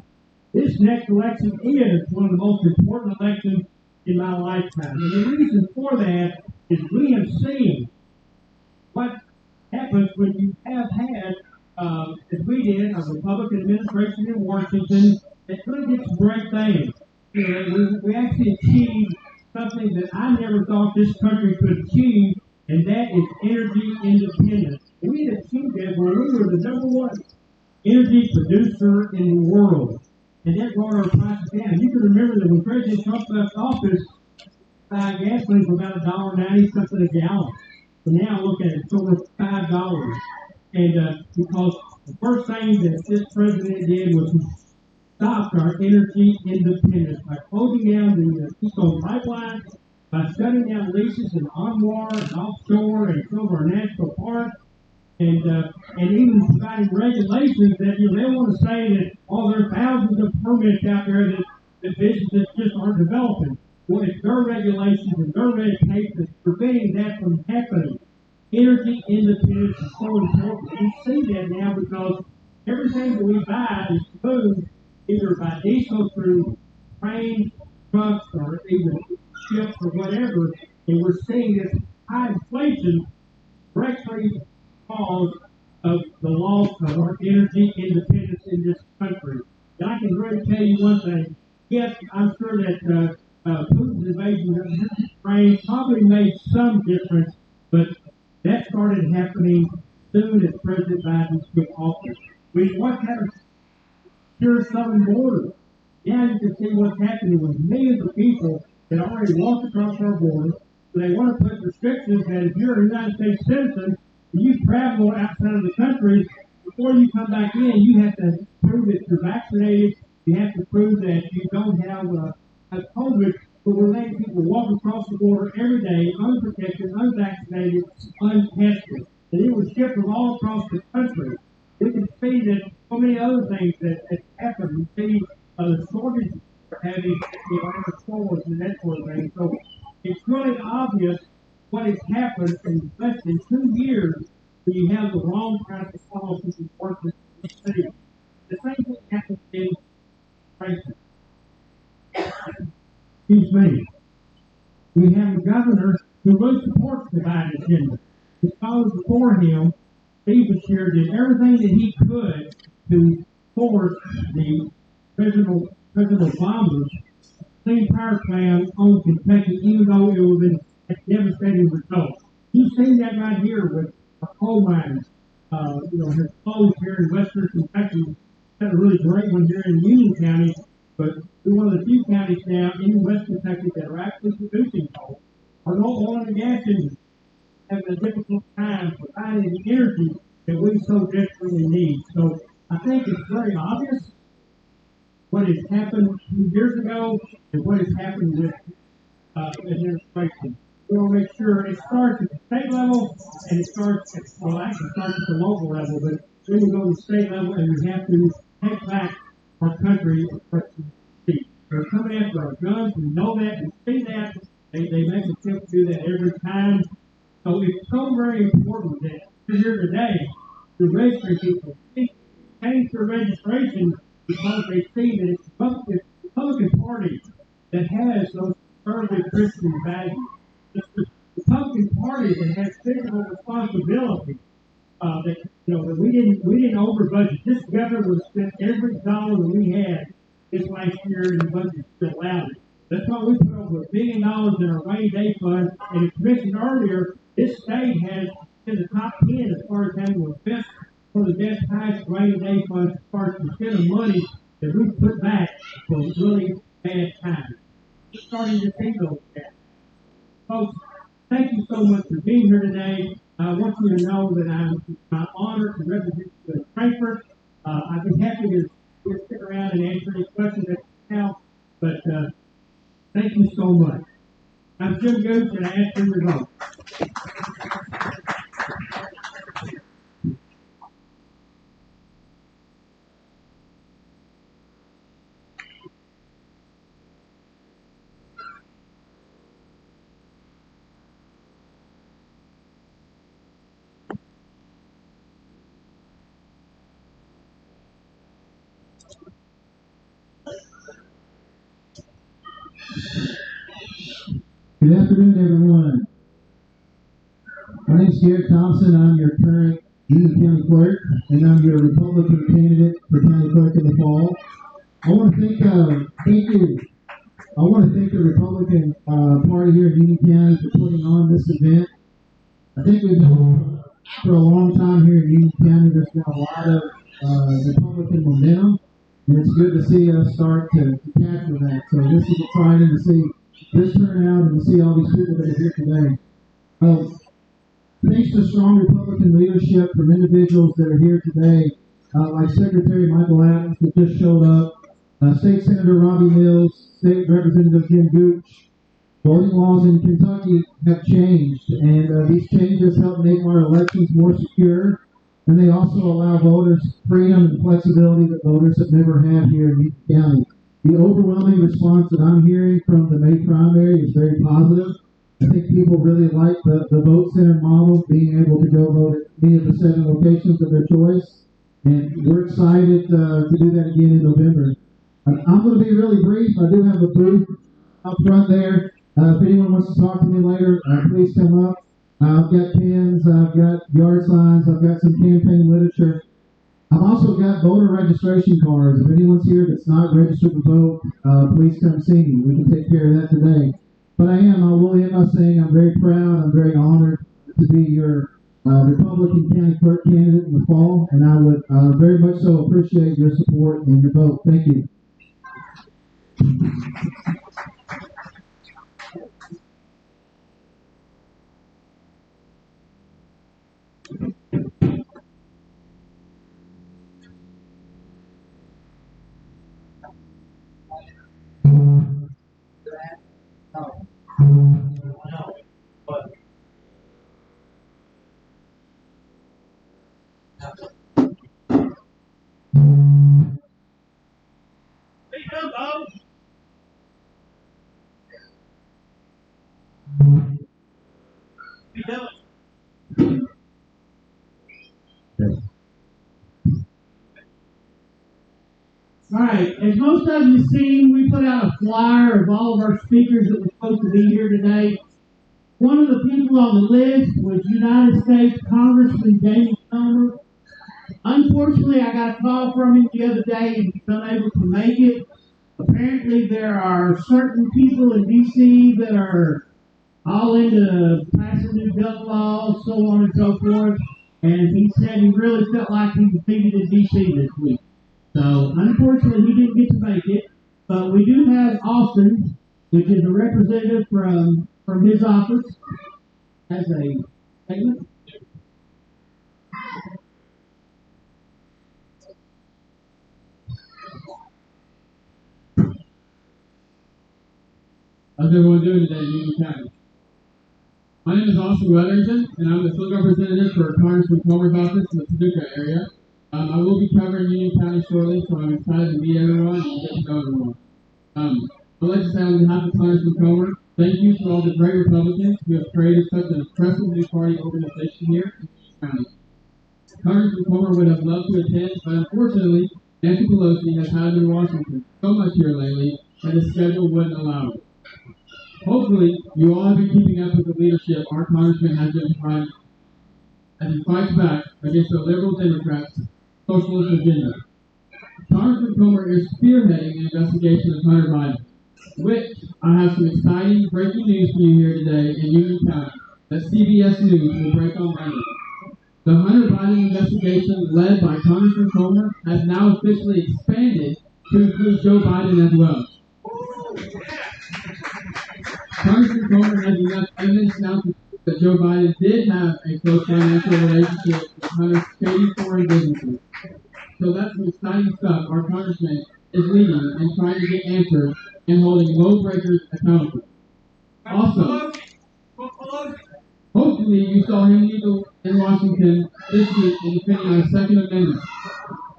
[SPEAKER 1] this next election is one of the most important elections in my lifetime. And the reason for that is we have seen what happens when you have had, as we did, a Republican administration in Washington that really did some great things. We actually achieved something that I never thought this country could achieve, and that is energy independence. And we had achieved that when we were the #1 energy producer in the world. And that brought our prices down. You can remember that when President Trump left office, gasoline was about $1.90 something a gallon. So now look at it, it's over $5. And because the first thing that this president did was stopped our energy independence by closing down the Keystone Pipeline, by shutting down leases in onshore and offshore and some of our national parks, and even providing regulations that they want to say that there are thousands of permits out there that businesses just aren't developing. Well, it's their regulations and their red tape that's preventing that from happening. Energy independence is so important. We see that now because everything that we buy is food either by diesel through trains, trucks, or even ships or whatever, and we're seeing this high inflation directly cause of the loss of our energy independence in this country. And I can really tell you one thing. Yes, I'm sure that Putin's invasion of Ukraine probably made some difference, but that started happening soon as President Biden took office. We want to have a secure southern border. Now you can see what's happening with millions of people that already walked across our border. So they want to put restrictions that if you're a United States citizen, and you travel outside of the country, before you come back in, you have to prove that you're vaccinated. You have to prove that you don't have COVID. But we're letting people walk across the border every day, unprotected, unvaccinated, untested. And it was shipped from all across the country. We can see that so many other things that happen. We see the shortage for having stores and that sort of thing. So it's really obvious what has happened in less than 2 years when you have the wrong kind of policies and workers in the city. The same thing happens in Franklin. Excuse me. We have a governor who really supports the Biden agenda. His followers before him, Steve Beshear, did everything that he could to force the President Obama's Clean Power Plan on Kentucky, even though it was a devastating result. You've seen that right here with our coal mines. Has closed here in western Kentucky. Got a really great one here in Union County, but we're one of the few counties now in West Kentucky that are actually producing coal. Our oil and gas industry having a difficult time providing the energy that we so desperately need. So I think it's very obvious what has happened 2 years ago and what has happened with administration. We want to make sure it starts at the state level and it starts at the local level, but we can go to the state level and we have to take back our country. They're coming after our guns. We know that. We see that. They make a attempt to do that every time. So it's so very important that we're here today to register people. Change their registration because they see that it's the Republican Party that has those conservative Christian values. It's the Republican Party that has physical responsibility. That we didn't over budget. This governor would spend every dollar that we had this last year in the budget to allow it. That's why we put over $1 billion in our rainy day fund. And as mentioned earlier, this state has in the top 10 as far as having one of the best highest rainy day funds as far as the percent of money that we put back for really bad times. We're starting to see those things. Folks, thank you so much for being here today. I want you to know that I'm honored to represent Frankfort. I'd be happy to stick around and answer any questions that you have, but thank you so much. I'm Jim Gooch, and I ask you to vote.
[SPEAKER 9] Good afternoon, everyone. My name is Garrett Thompson. I'm your current Union County Clerk, and I'm your Republican candidate for County Clerk in the fall. I want to thank the Republican Party here in Union County for putting on this event. I think we've been for a long time here in Union County. There's been a lot of Republican momentum, and it's good to see us start to capture that. So this is exciting to see this turnout and to see all these people that are here today. Thanks to strong Republican leadership from individuals that are here today, like Secretary Michael Adams that just showed up, State Senator Robbie Mills, State Representative Jim Gooch. Voting laws in Kentucky have changed, and these changes help make our elections more secure, and they also allow voters freedom and flexibility that voters have never had here in Union County. The overwhelming response that I'm hearing from the May primary is very positive. I think people really like the vote center model, being able to go vote at any of the 7 locations of their choice. And we're excited to do that again in November. I'm going to be really brief. I do have a booth up front there. If anyone wants to talk to me later, please come up. I've got pens, I've got yard signs, I've got some campaign literature. I've also got voter registration cards. If anyone's here that's not registered to vote, please come see me. We can take care of that today. But I will end by saying I'm very proud, I'm very honored to be your Republican County Clerk candidate in the fall, and I would very much so appreciate your support and your vote. Thank you.
[SPEAKER 1] All right, as most of you seen, we put out a flyer of all of our speakers that were supposed to be here today. One of the people on the list was United States Congressman Jamie Comer. Unfortunately, I got a call from him the other day and he's unable to make it. Apparently, there are certain people in D.C. that are all into passing new gun laws, so on and so forth. And he said he really felt like he was needed in D.C. this week. So, unfortunately, he didn't get to make it. But we do have Austin, which is a representative from his office, as a statement.
[SPEAKER 10] How's everyone doing today in Union County? My name is Austin Weatherington, and I'm the field representative for Congressman Comer's office in the Paducah area. I will be covering Union County shortly, so I'm excited to meet everyone and get to know everyone. I'd like to say on behalf of Congressman Comer, thank you to all the great Republicans who have created such an impressive new party organization here in Union County. Congressman Comer would have loved to attend, but unfortunately, Nancy Pelosi has had him in Washington so much here lately that his schedule wouldn't allow it. Hopefully, you all have been keeping up with the leadership our congressman has been providing as he fights back against the liberal Democrats' socialist agenda. Congressman Comer is spearheading an investigation of Hunter Biden, which I have some exciting breaking news for you here today in Union County that CBS News will break on Monday. The Hunter Biden investigation led by Congressman Comer has now officially expanded to include Joe Biden as well. Congressman Comer has enough evidence now to prove that Joe Biden did have a close financial relationship with Hunter's shady foreign businesses. So that's some exciting stuff our congressman is leading and trying to get answers and holding lawbreakers accountable. Also, hopefully you saw him legal in Washington this week in defending our Second Amendment.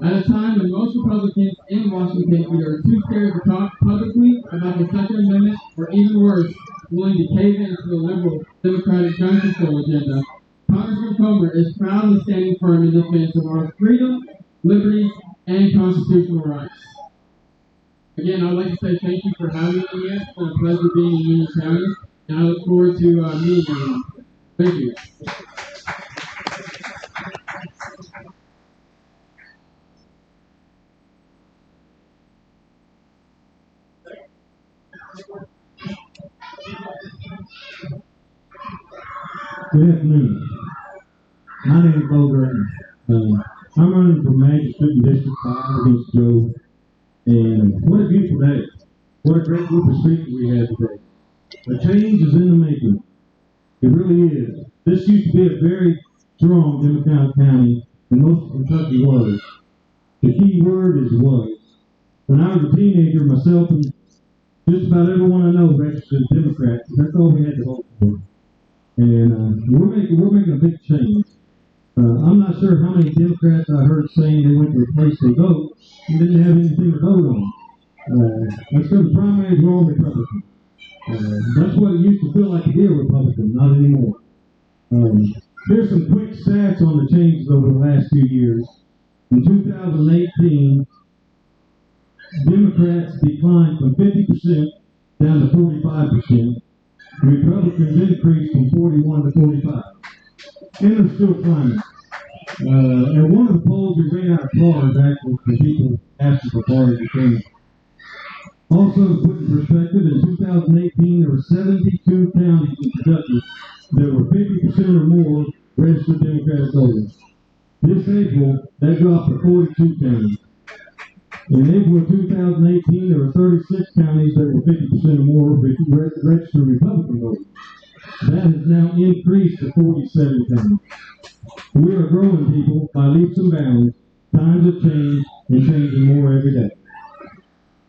[SPEAKER 10] At a time when most Republicans in Washington either are too scared to talk publicly about the Second Amendment or even worse, willing to cave in to the liberal Democratic gun control agenda, Congressman Comer is proudly standing firm in defense of our freedom, liberties, and constitutional rights. Again, I'd like to say thank you for having me here. It's been a pleasure being in Union County, and I look forward to meeting everyone. Thank you.
[SPEAKER 4] Good afternoon. My name is Bo Gurton. I'm running for magistrate in District 5 against Joe. And what a beautiful day. What a great group of speakers we have today. A change is in the making. It really is. This used to be a very strong Democratic county, and most of Kentucky was. The key word is was. When I was a teenager, myself and just about everyone I know registered as Democrats. That's all we had to vote for. And we're making a big change. I'm not sure how many Democrats I heard saying they went to a place to vote and didn't have anything to vote on. That's because the primaries were all Republican. That's what it used to feel like to be a Republican, not anymore. Here's some quick stats on the changes over the last few years. In 2018, Democrats declined from 50% down to 45%. Republicans increased from 41 to 45. And they're still climbing. At one of the polls, we ran out of cards, actually, for people asking for cards to change. Also, to put in perspective, in 2018, there were 72 counties in Kentucky that were 50% or more registered Democratic voters. This April, that dropped to 42 counties. In April of 2018, there were 36 counties that were 50% or more registered Republican voters. That has now increased to 47 counties. We are growing, people, by leaps and bounds. Times have changed and changing more every day.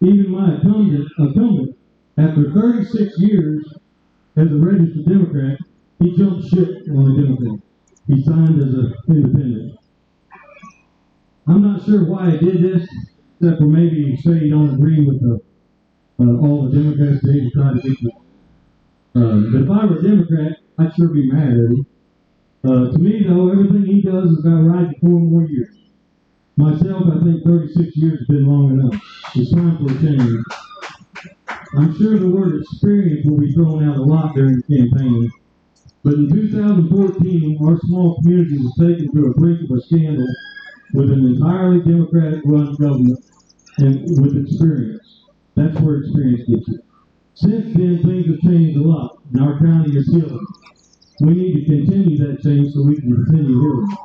[SPEAKER 4] Even my incumbent, after 36 years as a registered Democrat, he jumped ship on a Democrat. He signed as an independent. I'm not sure why he did this, except for maybe he say he don't agree with all the Democrats today to try to get the. But if I were a Democrat, I'd sure be mad at him. To me, though, everything he does is about right for 4 more years. Myself, I think 36 years has been long enough. It's time for a change. I'm sure the word experience will be thrown out a lot during the campaign. But in 2014, our small community was taken to a brink of a scandal with an entirely Democratic-run government and with experience. That's where experience gets you. Since then, things have changed a lot, and our county is healing. We need to continue that change so we can continue healing.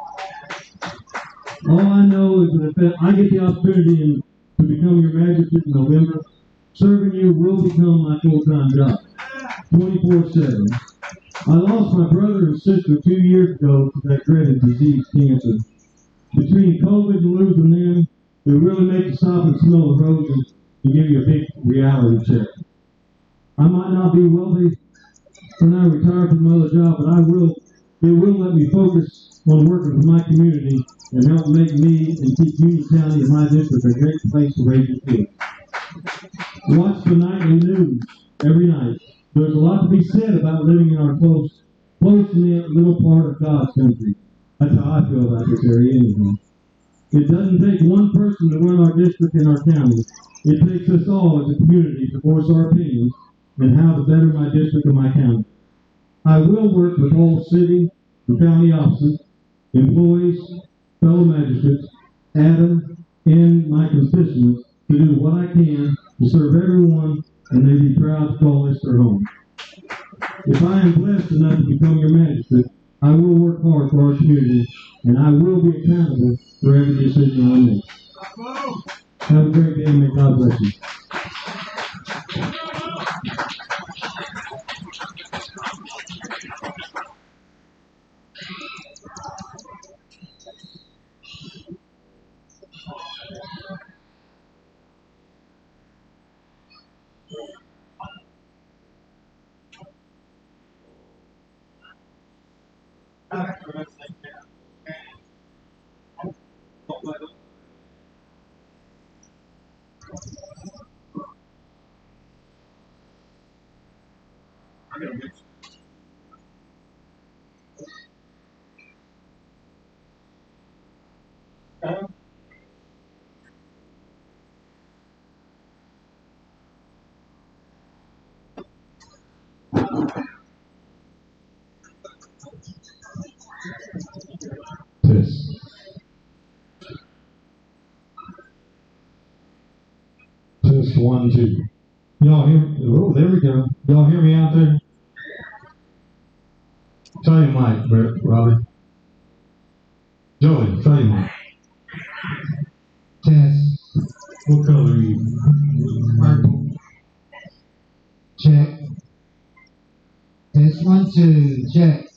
[SPEAKER 4] All I know is that if I get the opportunity to become your magistrate in November, serving you will become my full-time job, 24/7. I lost my brother and sister 2 years ago to that dreaded disease, cancer. Between COVID and losing them, it really makes you stop and smell the roses and give you a big reality check. I might not be wealthy when I retire from my other job, but it will let me focus on working for my community and help make me and keep Union County and my district a great place to raise your kids. Watch the nightly news every night. There's a lot to be said about living in our close-knit little part of God's country. That's how I feel about this area anyway. It doesn't take one person to run our district and our county. It takes us all as a community to voice our opinions and how to better my district and my county. I will work with all city and county officers, employees, fellow magistrates, Adam, and my constituents to do what I can to serve everyone, and they be proud to call this their home. If I am blessed enough to become your magistrate, I will work hard for our community, and I will be accountable for every decision I make. Have a great day, and may God bless you. Test 1, 2. Y'all hear me? Oh, there we go. Y'all hear me out there? Try your mic, Robbie. Joey, try your mic. Test. What color are you? Purple. Check. Test 1, 2. Check.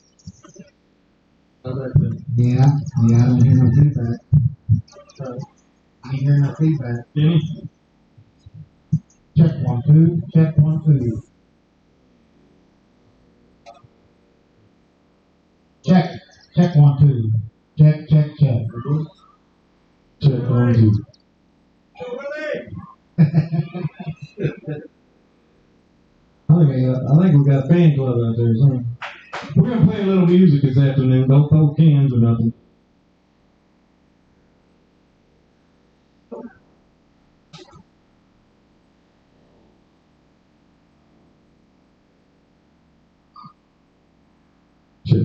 [SPEAKER 4] How's that feel? Yeah, I don't hear no feedback. I ain't hear no feedback. Any? Check 1, 2. Check 1, 2. Check. Check 1, 2. Check. Check 1, 2. I think we got a fan club out there or something. We're gonna play a little music this afternoon. Don't throw cans or nothing. Check.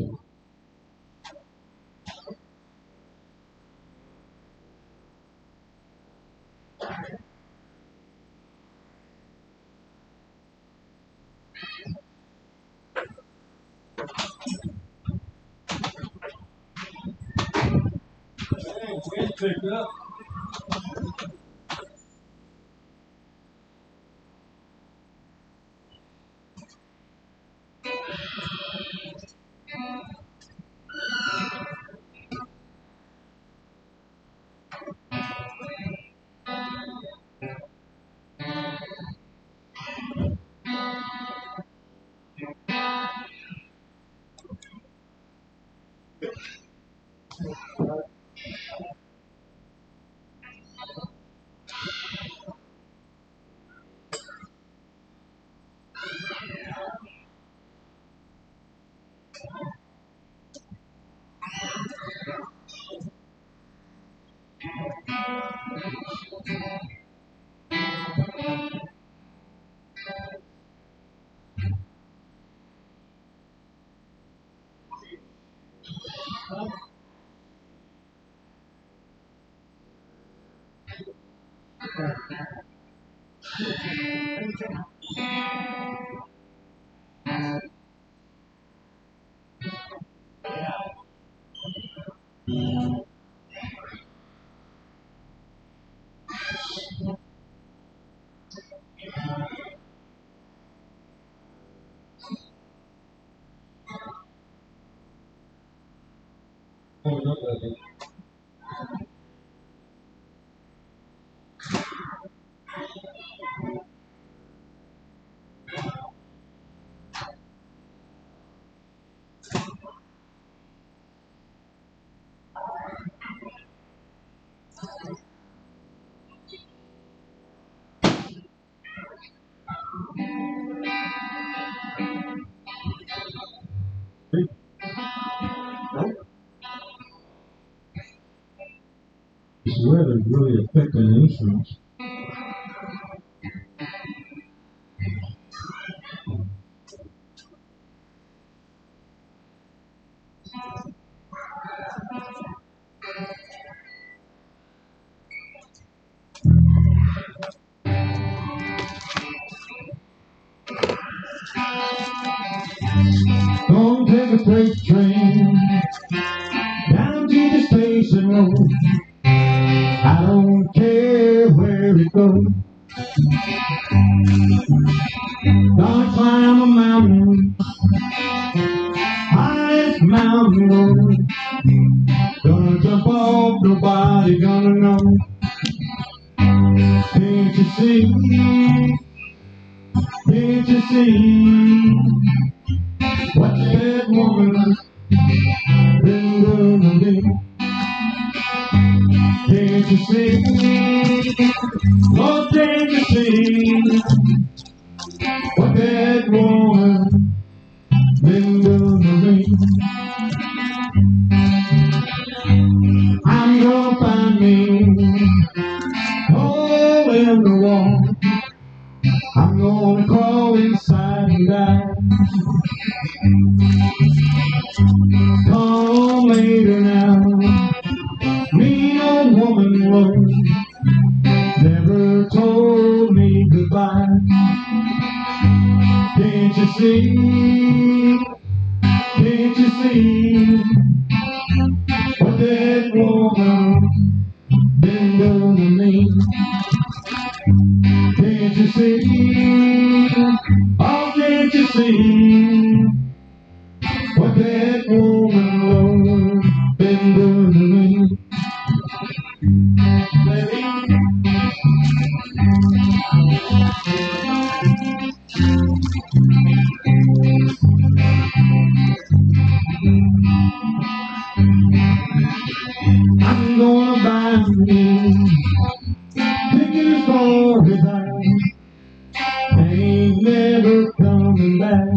[SPEAKER 4] This weather is really affecting the instruments. Don't take a freight train down to the station road. I don't care where it goes. Gonna climb a mountain, highest mountain road. Gonna jump off, nobody gonna know. Can't you see? Can't you see what that woman been doing to me? Can't you see? Oh, can't you see what that woman been doing to me? I'm gonna find me a hole in the wall. I'm gonna crawl inside and die. Come later now, me old woman rose, never told me goodbye. Can't you see? Can't you see what that woman been doing to me? Can't you see? Oh, can't you see what that woman Lord been doing to me? I'm gonna buy me tickets for his house. Ain't never coming back.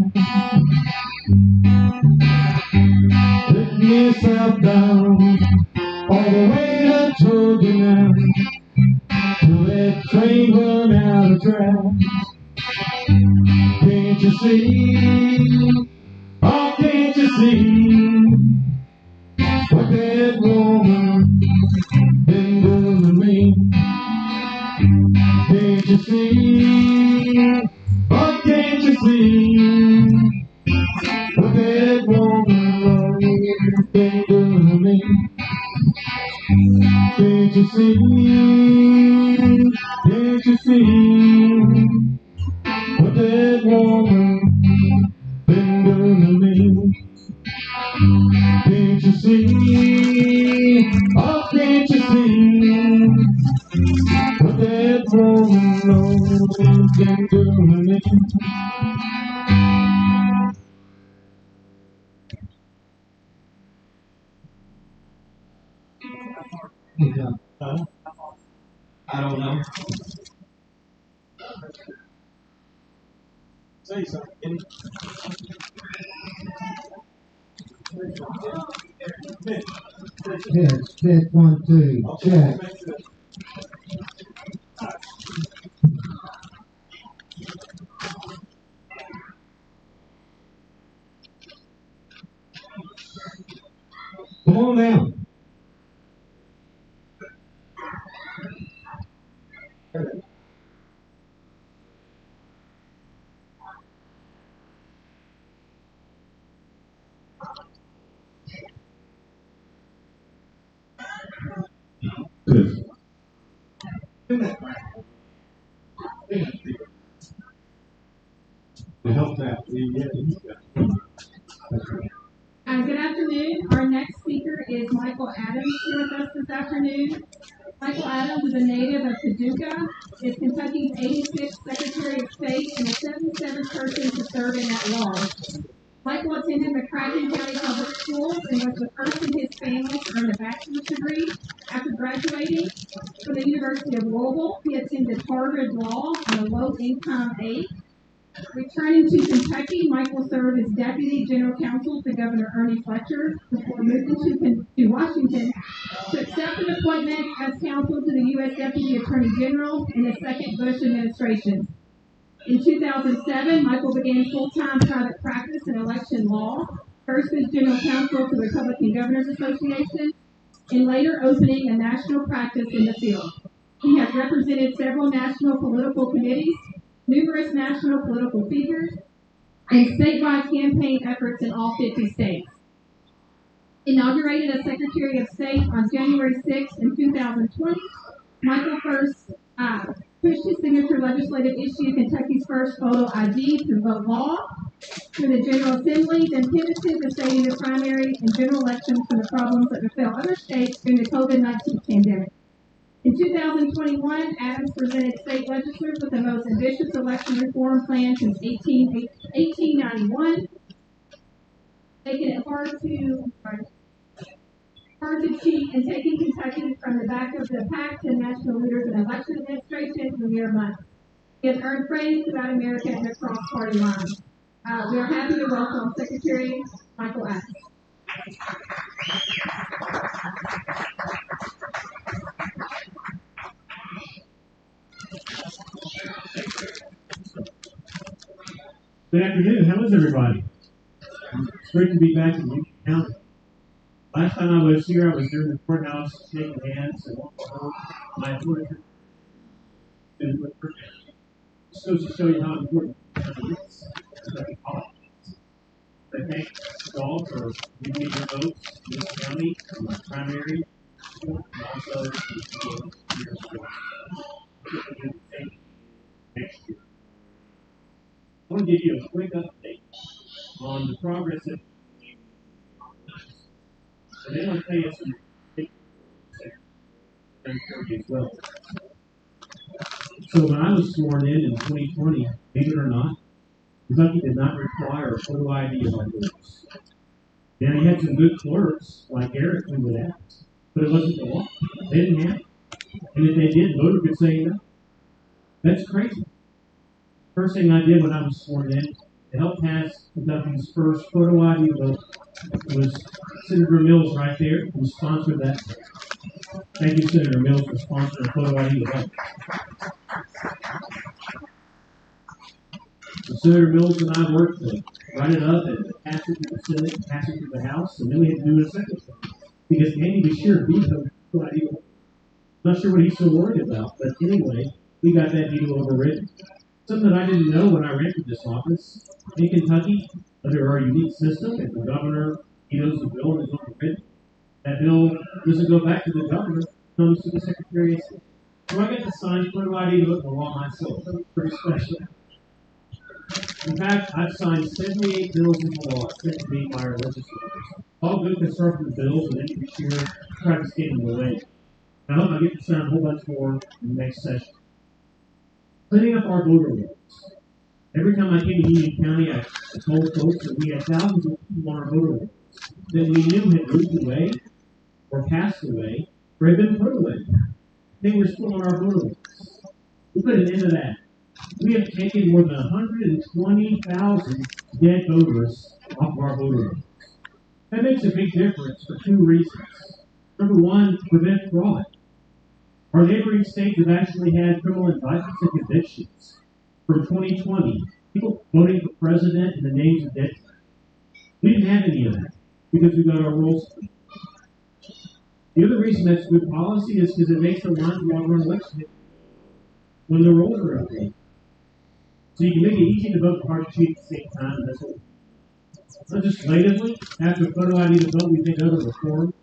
[SPEAKER 4] Let myself down all the way to Georgia now, till that train run out of track. Can't you see? Oh, can't you see Oh, can't you see what that woman can do to me? Can't you see? Can't you see what that woman been doing to me? Can't you see? Oh, can't you see what that woman can do to me? I don't know. Say something.
[SPEAKER 2] Check, 1, 2, check.
[SPEAKER 4] Come on now. Good. It helps out.
[SPEAKER 3] Good afternoon. Our next speaker is Michael Adams here with us this afternoon. Michael Adams is a native of Paducah, is Kentucky's 86th Secretary of State and the 77th person to serve in that law. Michael attended McCracken County Public Schools and was the first in his family to earn a bachelor's degree. After graduating from the University of Louisville, he attended Harvard Law on a low-income aide. Returning to Kentucky, Michael served as Deputy General Counsel to Governor Ernie Fletcher before moving to Washington to accept an appointment as counsel to the U.S. Deputy Attorney General in the second Bush administration. In 2007, Michael began full-time private practice in election law, first as General Counsel to the Republican Governors Association, and later opening a national practice in the field. He has represented several national political committees, numerous national political figures, and statewide campaign efforts in all 50 states. Inaugurated as Secretary of State on January 6 in 2020, Michael first pushed his signature legislative issue, Kentucky's first photo ID through vote law, through the General Assembly, then pivoted to stating the primary and general elections for the problems that befell other states during the COVID-19 pandemic. In 2021, Adams presented state legislatures with the most ambitious election reform plan since 1891, making it hard to cheat and taking Kentucky from the back of the pack to national leaders in election administration in mere months. He has earned praise about America and across party lines. We are happy to welcome Secretary Michael Adams.
[SPEAKER 11] Good afternoon. How is everybody? It's great to be back in Union County. Last time I was here, I was during the courthouse shaking hands and my order. Just goes to show you how important it is. I thank you all for giving me your votes in this county, in my primary, and also your support. Next year. I want to give you a quick update on the progress that we've made. And then I'll tell you some things as well. So when I was sworn in 2020, believe it or not, Kentucky did not require a photo ID of our voters. Now you had some good clerks like Eric who would ask, but it wasn't the law. They didn't have it. And if they did, voter could say no. That's crazy. First thing I did when I was sworn in to help pass Kentucky's first photo ID vote was Senator Mills right there, who sponsored that. Thank you, Senator Mills, for sponsoring a photo ID vote. So Senator Mills and I worked to write it up and pass it to the Senate, pass it to the House, and then we had to do it a second time. Because Andy Beshear vetoed photo ID vote. Not sure what he's so worried about, but anyway, we got that veto overridden. Something that I didn't know when I ran for this office. In Kentucky, under our unique system, if the governor vetoes the bill and is overridden, that bill doesn't go back to the governor, it comes to the Secretary of State. So I get to sign Florida ID to look the law myself. That's pretty special. In fact, I've signed 78 bills into law sent to me by our legislators. All good constructive bills, and then this year try to skate them away. I hope I get to sign a whole bunch more in the next session. Cleaning up our voter rolls. Every time I came to Union County, I told folks that we had thousands of people on our voter rolls that we knew had moved away, or passed away, or had been put away. They were still on our voter rolls. We put an end to that. We have taken more than 120,000 dead voters off of our voter rolls. That makes a big difference for two reasons. Number one, to prevent fraud. Our neighboring states have actually had criminal indictments and convictions from 2020. People voting for president in the names of dead. We didn't have any of that because we got our rolls clean. The other reason that's good policy is because it makes the lines longer on election day when the rolls are updated. So you can make it easy to vote and hard to cheat at the same time. And that's what legislatively, after photo ID to vote, we think other reforms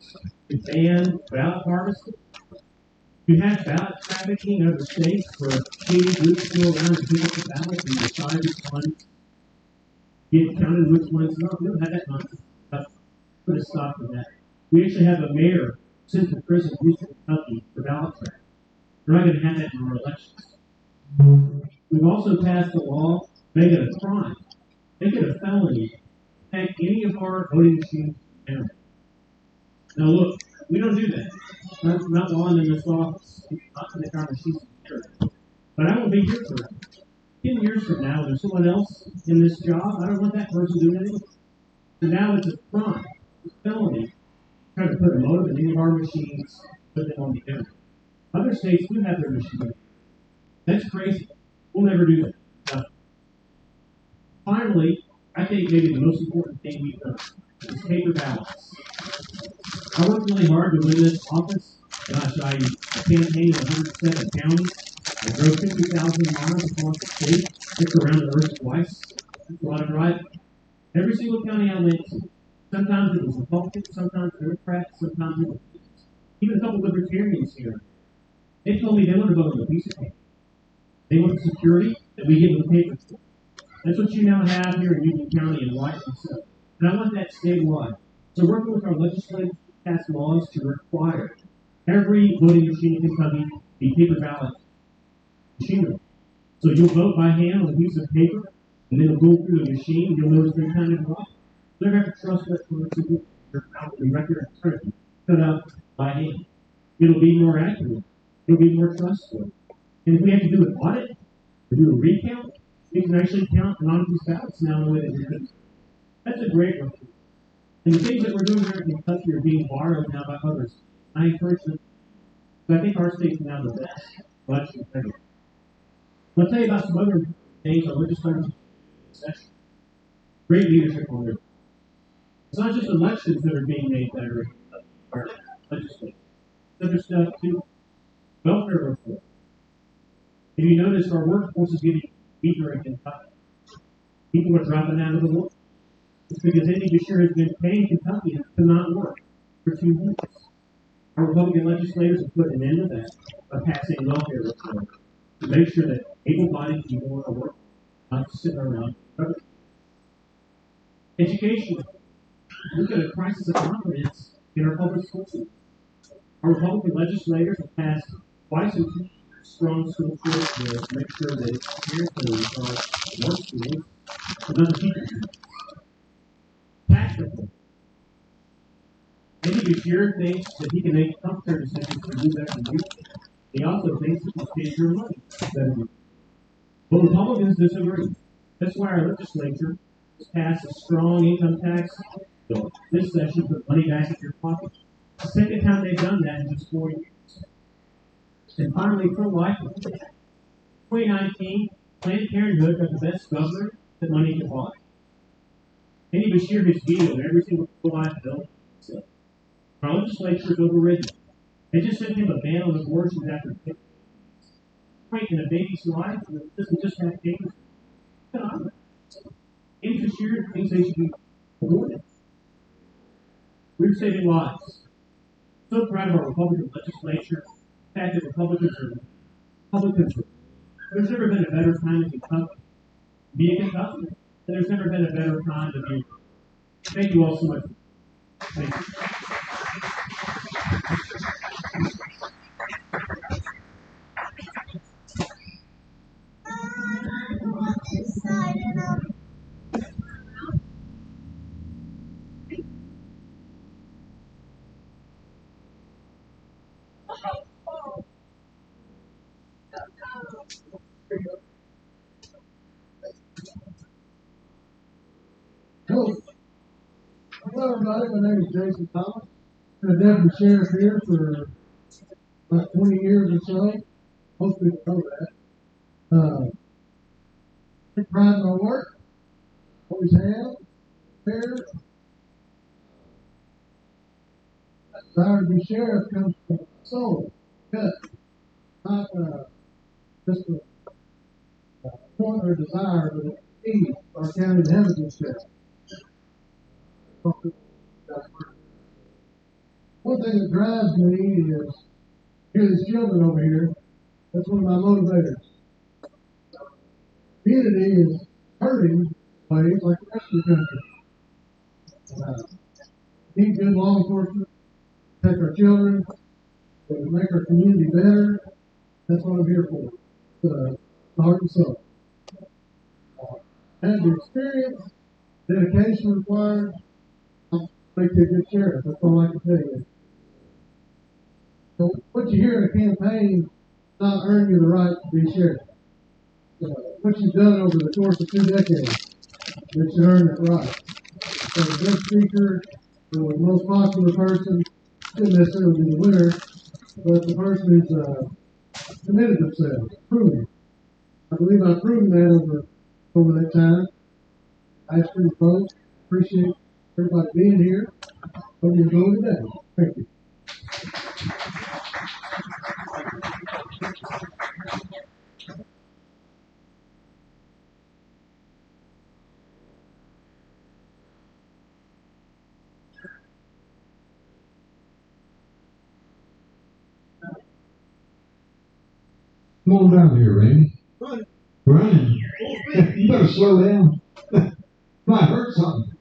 [SPEAKER 11] to ban ballot harvesting. You have ballot trafficking in other states where shady groups go around and pick up the ballots and decide which ones get counted, which ones not. We don't have that nonsense. Put a stop to that. We actually have a mayor sent to prison in Eastern Kentucky for ballot trafficking. We're not going to have that in our elections. We've also passed a law make it a crime, make it a felony, to take any of our voting machines down. Now look, we don't do that. Not long in this office. Not to make our machines better. But I won't be here for that. 10 years from now, there's someone else in this job. I don't want that person doing anything. So now it's a crime, it's a felony. Try to put a motive in any of our machines, put them on the internet. Other states do have their machines. That's crazy. We'll never do that. Now, finally, I think maybe the most important thing we've done is paper ballots. I worked really hard to win this office. Gosh, I campaigned in 107 counties. I drove 50,000 miles across the state, took around the earth twice. That's a lot of driving. Every single county I went to, sometimes it was Republican, sometimes Democrat, sometimes Republican. Even a couple libertarians here. They told me they want to vote on a piece of paper. They want the security that we give them papers for. That's what you now have here in Union County and Washington. And I want that statewide. So working with our legislators to pass laws to require every voting machine in Kentucky be paper ballot machinery. So you'll vote by hand on a piece of paper, and then it'll go through the machine, and you'll notice they're kind of wrong. You never have to trust that for your record attorney cut out by hand. It'll be more accurate. It'll be more trustworthy. And if we have to do an audit or do a recount, we can actually count anonymous ballots now in the way that we're doing. That's a great one. And the things that we're doing here in Kentucky are being borrowed now by others. I encourage them. But I think our state's now the best election integrity. I'll tell you about some other things our legislators session. Great leadership on there. It's not just elections that are being made better in our legislature. Other stuff too. Welfare reform. Have you noticed our workforce is getting weaker in Kentucky? People are dropping out of the work. It's because Andy Beshear has been paying Kentuckians to not work for 2 years. Our Republican legislators have put an end to that by passing welfare reform to make sure that able-bodied people want to work, not just sitting around. Education. Look at a crisis of confidence in our public school systems. Our Republican legislators have passed twice in 2 years strong school choice bills to make sure that parents and more schools another teacher. Tax reform. Andy Beshear thinks that he can make healthcare decisions to do better than you. He also thinks that you spend your money better than you. But Republicans disagree. That's why our legislature has passed a strong income tax bill this session to put money back in your pocket. It's the second time they've done that in just 4 years. And finally, pro-life. 2019, Planned Parenthood got the best governor that money could buy. Andy Beshear has vetoed every single pro-life bill. So, our legislature is overridden. They just sent him a ban on abortions after 50 years. point in a baby's life that doesn't just have things. Things this year, things they should be awarded. We're saving lives. So proud of our Republican legislature. The fact that Republicans. There's never been a better time to be a Kentuckian. And there's never been a better time to be. Thank you all so much. Thank you.
[SPEAKER 2] Hello, everybody. My name is Jason Thomas. I'm a deputy sheriff here for about 20 years or so. Most people know that. Take pride in my work. Always have. Fair. That desire to be sheriff comes from the soul. Gut. Not just a point or desire, but a need for our county to have a good sheriff. One thing that drives me is hear these children over here. That's one of my motivators. Community is hurting ways like the rest of the country. Need good law enforcement, protect our children, to make our community better. That's what I'm here for. Heart and soul. Have the experience, dedication required. Make you a good sheriff. That's all I can tell you. So what you hear in a campaign does not earn you the right to be sheriff. What you've done over the course of 2 decades, that you earn that right. So the best speaker, the most popular person, shouldn't necessarily be the winner, but the person who's committed themselves, proven. I believe I've proven that over that time. I ask for your vote. Appreciate everybody being here. Hope you enjoy the day. Thank you.
[SPEAKER 12] Come on down here, Randy. Running. You better slow down. Might hurt something.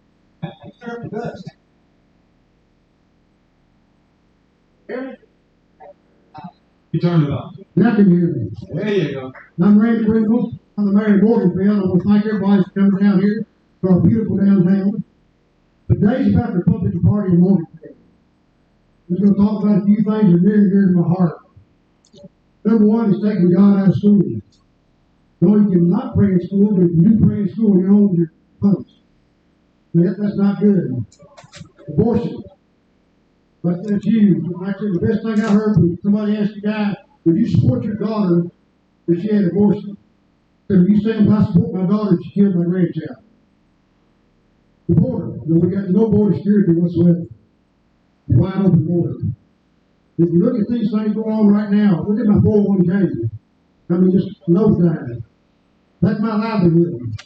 [SPEAKER 12] You turn it on.
[SPEAKER 2] Now can you hear me?
[SPEAKER 12] There you go.
[SPEAKER 2] I'm Randy Winkle. I'm the mayor of Morganfield. I want to thank everybody for coming down here to our beautiful downtown. Today's about the Republican Party in Morganfield. I'm just going to talk about a few things that are near and dear to my heart. Number one is taking God out of school. No, you cannot pray in school, but if you do pray in school, you own your punished. That's not good. Abortion. But that's you. Actually, the best thing I heard was somebody asked a guy, would you support your daughter if she had an abortion? He said, are you saying if I support my daughter if she killed my grandchild? The border. We got no border security whatsoever. Wide open border. If you look at these things going on right now, look at my 401k. I mean, just nosedive. That's my livelihood.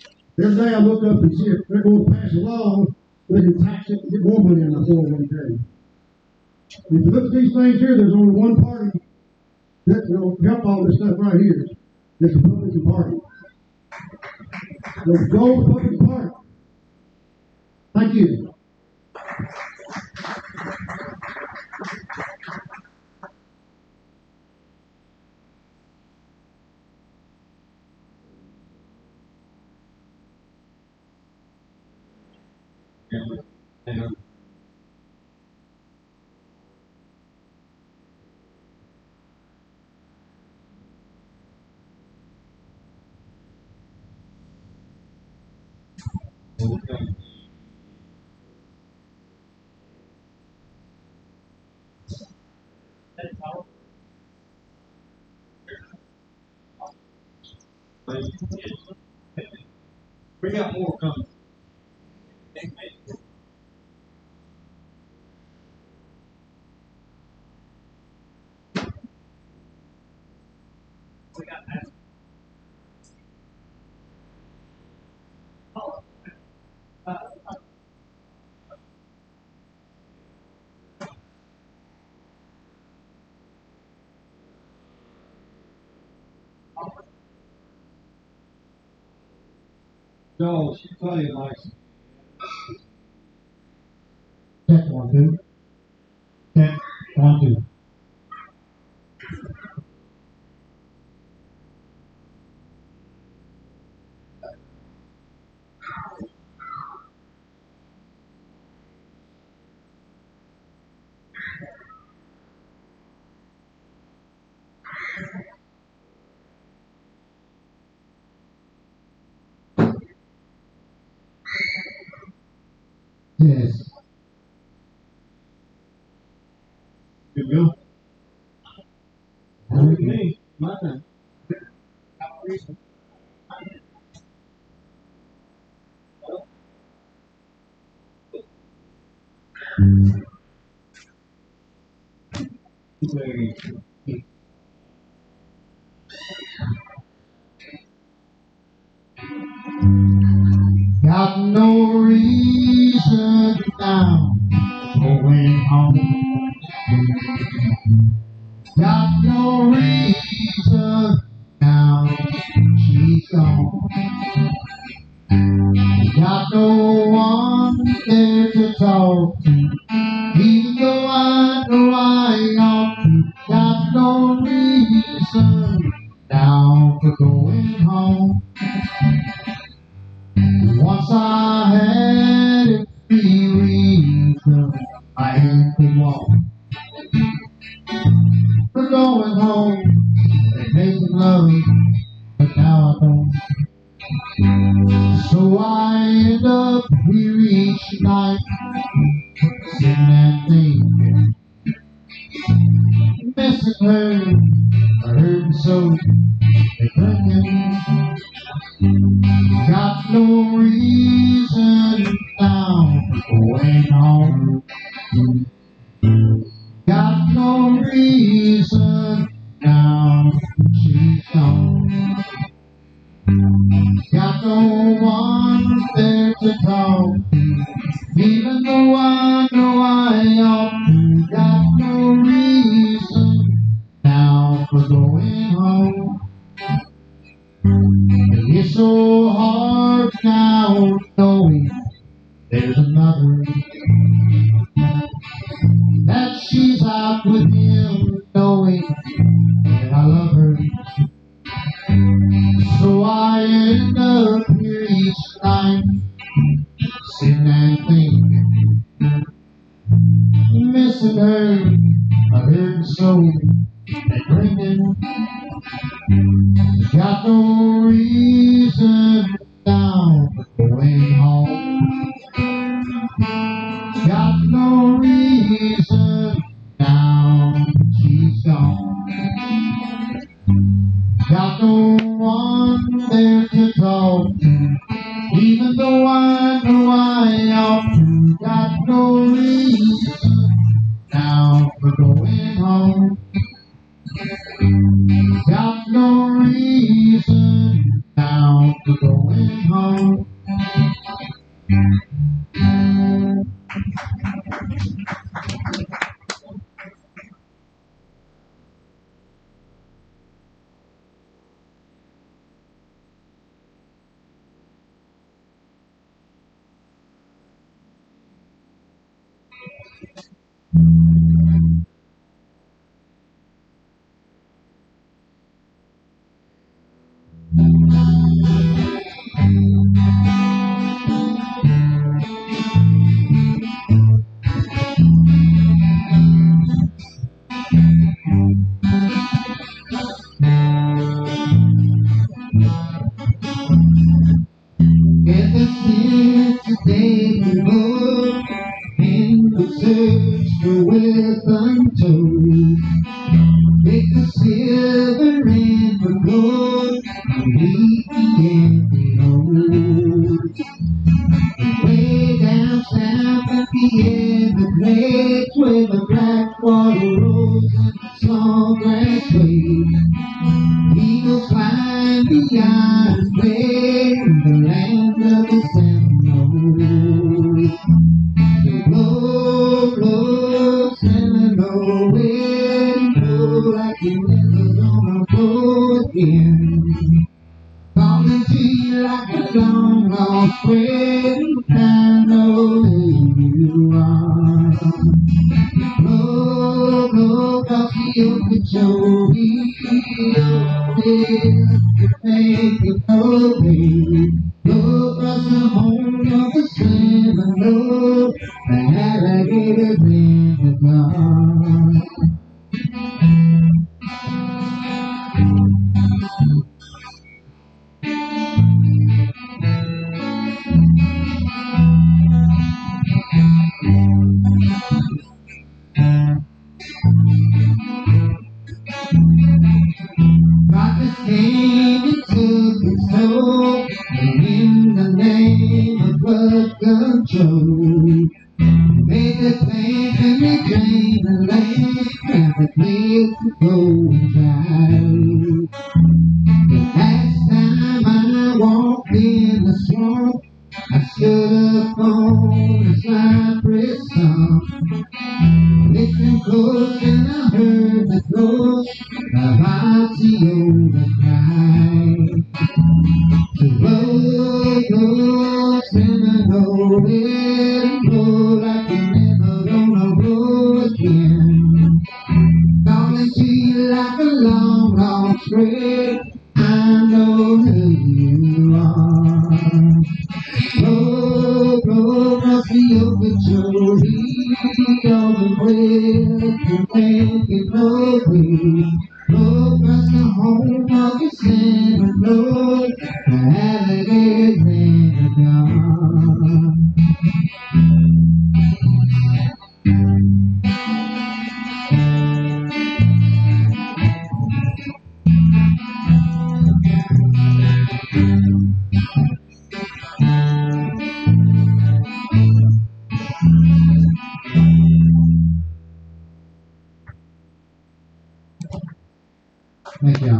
[SPEAKER 2] Every day I look up and see if they're going to pass a law, they can tax it and get more money in my 401k. If you look at these things here, there's only one party that will help all this stuff right here. It's the Republican Party. So go Republican Party. Thank you.
[SPEAKER 12] We got more coming.
[SPEAKER 11] We got that.
[SPEAKER 12] doll, she playing like.
[SPEAKER 9] Check 1, 2. Check 1, 2. Yes.
[SPEAKER 12] Good go.
[SPEAKER 9] Okay.
[SPEAKER 12] My turn.
[SPEAKER 2] Got no reason now going home. Got no reason now she's gone. Got no one there to talk to, even though I know I ought to. Got no reason now for going home. Once I had every reason I ain't been walk for going home and making love, but now I don't. So I end up here each night, sitting and thinking, missing her, I heard so, they drinking. Got no reason now for going home. Got no reason now she's gone. Got no one there to talk to, even though I know I ought to. Got no reason now for going home. It's so hard now knowing there's another, that she's out with him, knowing that I love her. So I end up here each night, sitting and thinking, missing her, I heard so, and drinking. Got no reason now for going home. Got no reason now she's gone. Got no one there to talk to, even though I know I ought to. Got no reason now for going home. Got no reason now for going home. If it's here today, we look in the search for wisdom told. Take the silver and the gold, and leave the empty old. Way down south at the Everglades, where the black water rolls and the sawgrass waves, eagles fly the islands way, the land of the Seminole. So blow, blow, Seminole wind, blow like you never gonna blow again. Calling to you like a long lost friend, I know who you are. Oh, no, coffee, you could show me. Make you know me. Go across the home of the Seminole, the alligators in the dark. Rockets came and took its toll, and in the name of blood control, made the plains and they drained the land, and the fields to go and dry. The last time I walked in the swamp, I stood up on a cypress stump. Listened close and I heard the ghost of Osceola cry. To blow, blow, Seminole, let it blow like you're never gonna blow again. Calling to you like a long, long thread, I know who you are. Blow, blow, across the Okeechobee, all the way to make it no way. Blow across the home of the Seminole, the alligators in the dark. Thank you.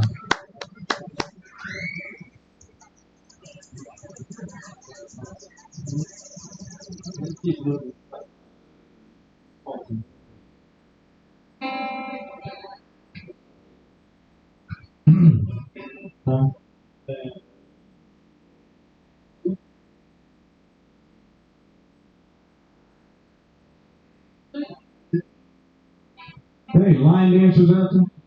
[SPEAKER 4] Hey, line dancers out there?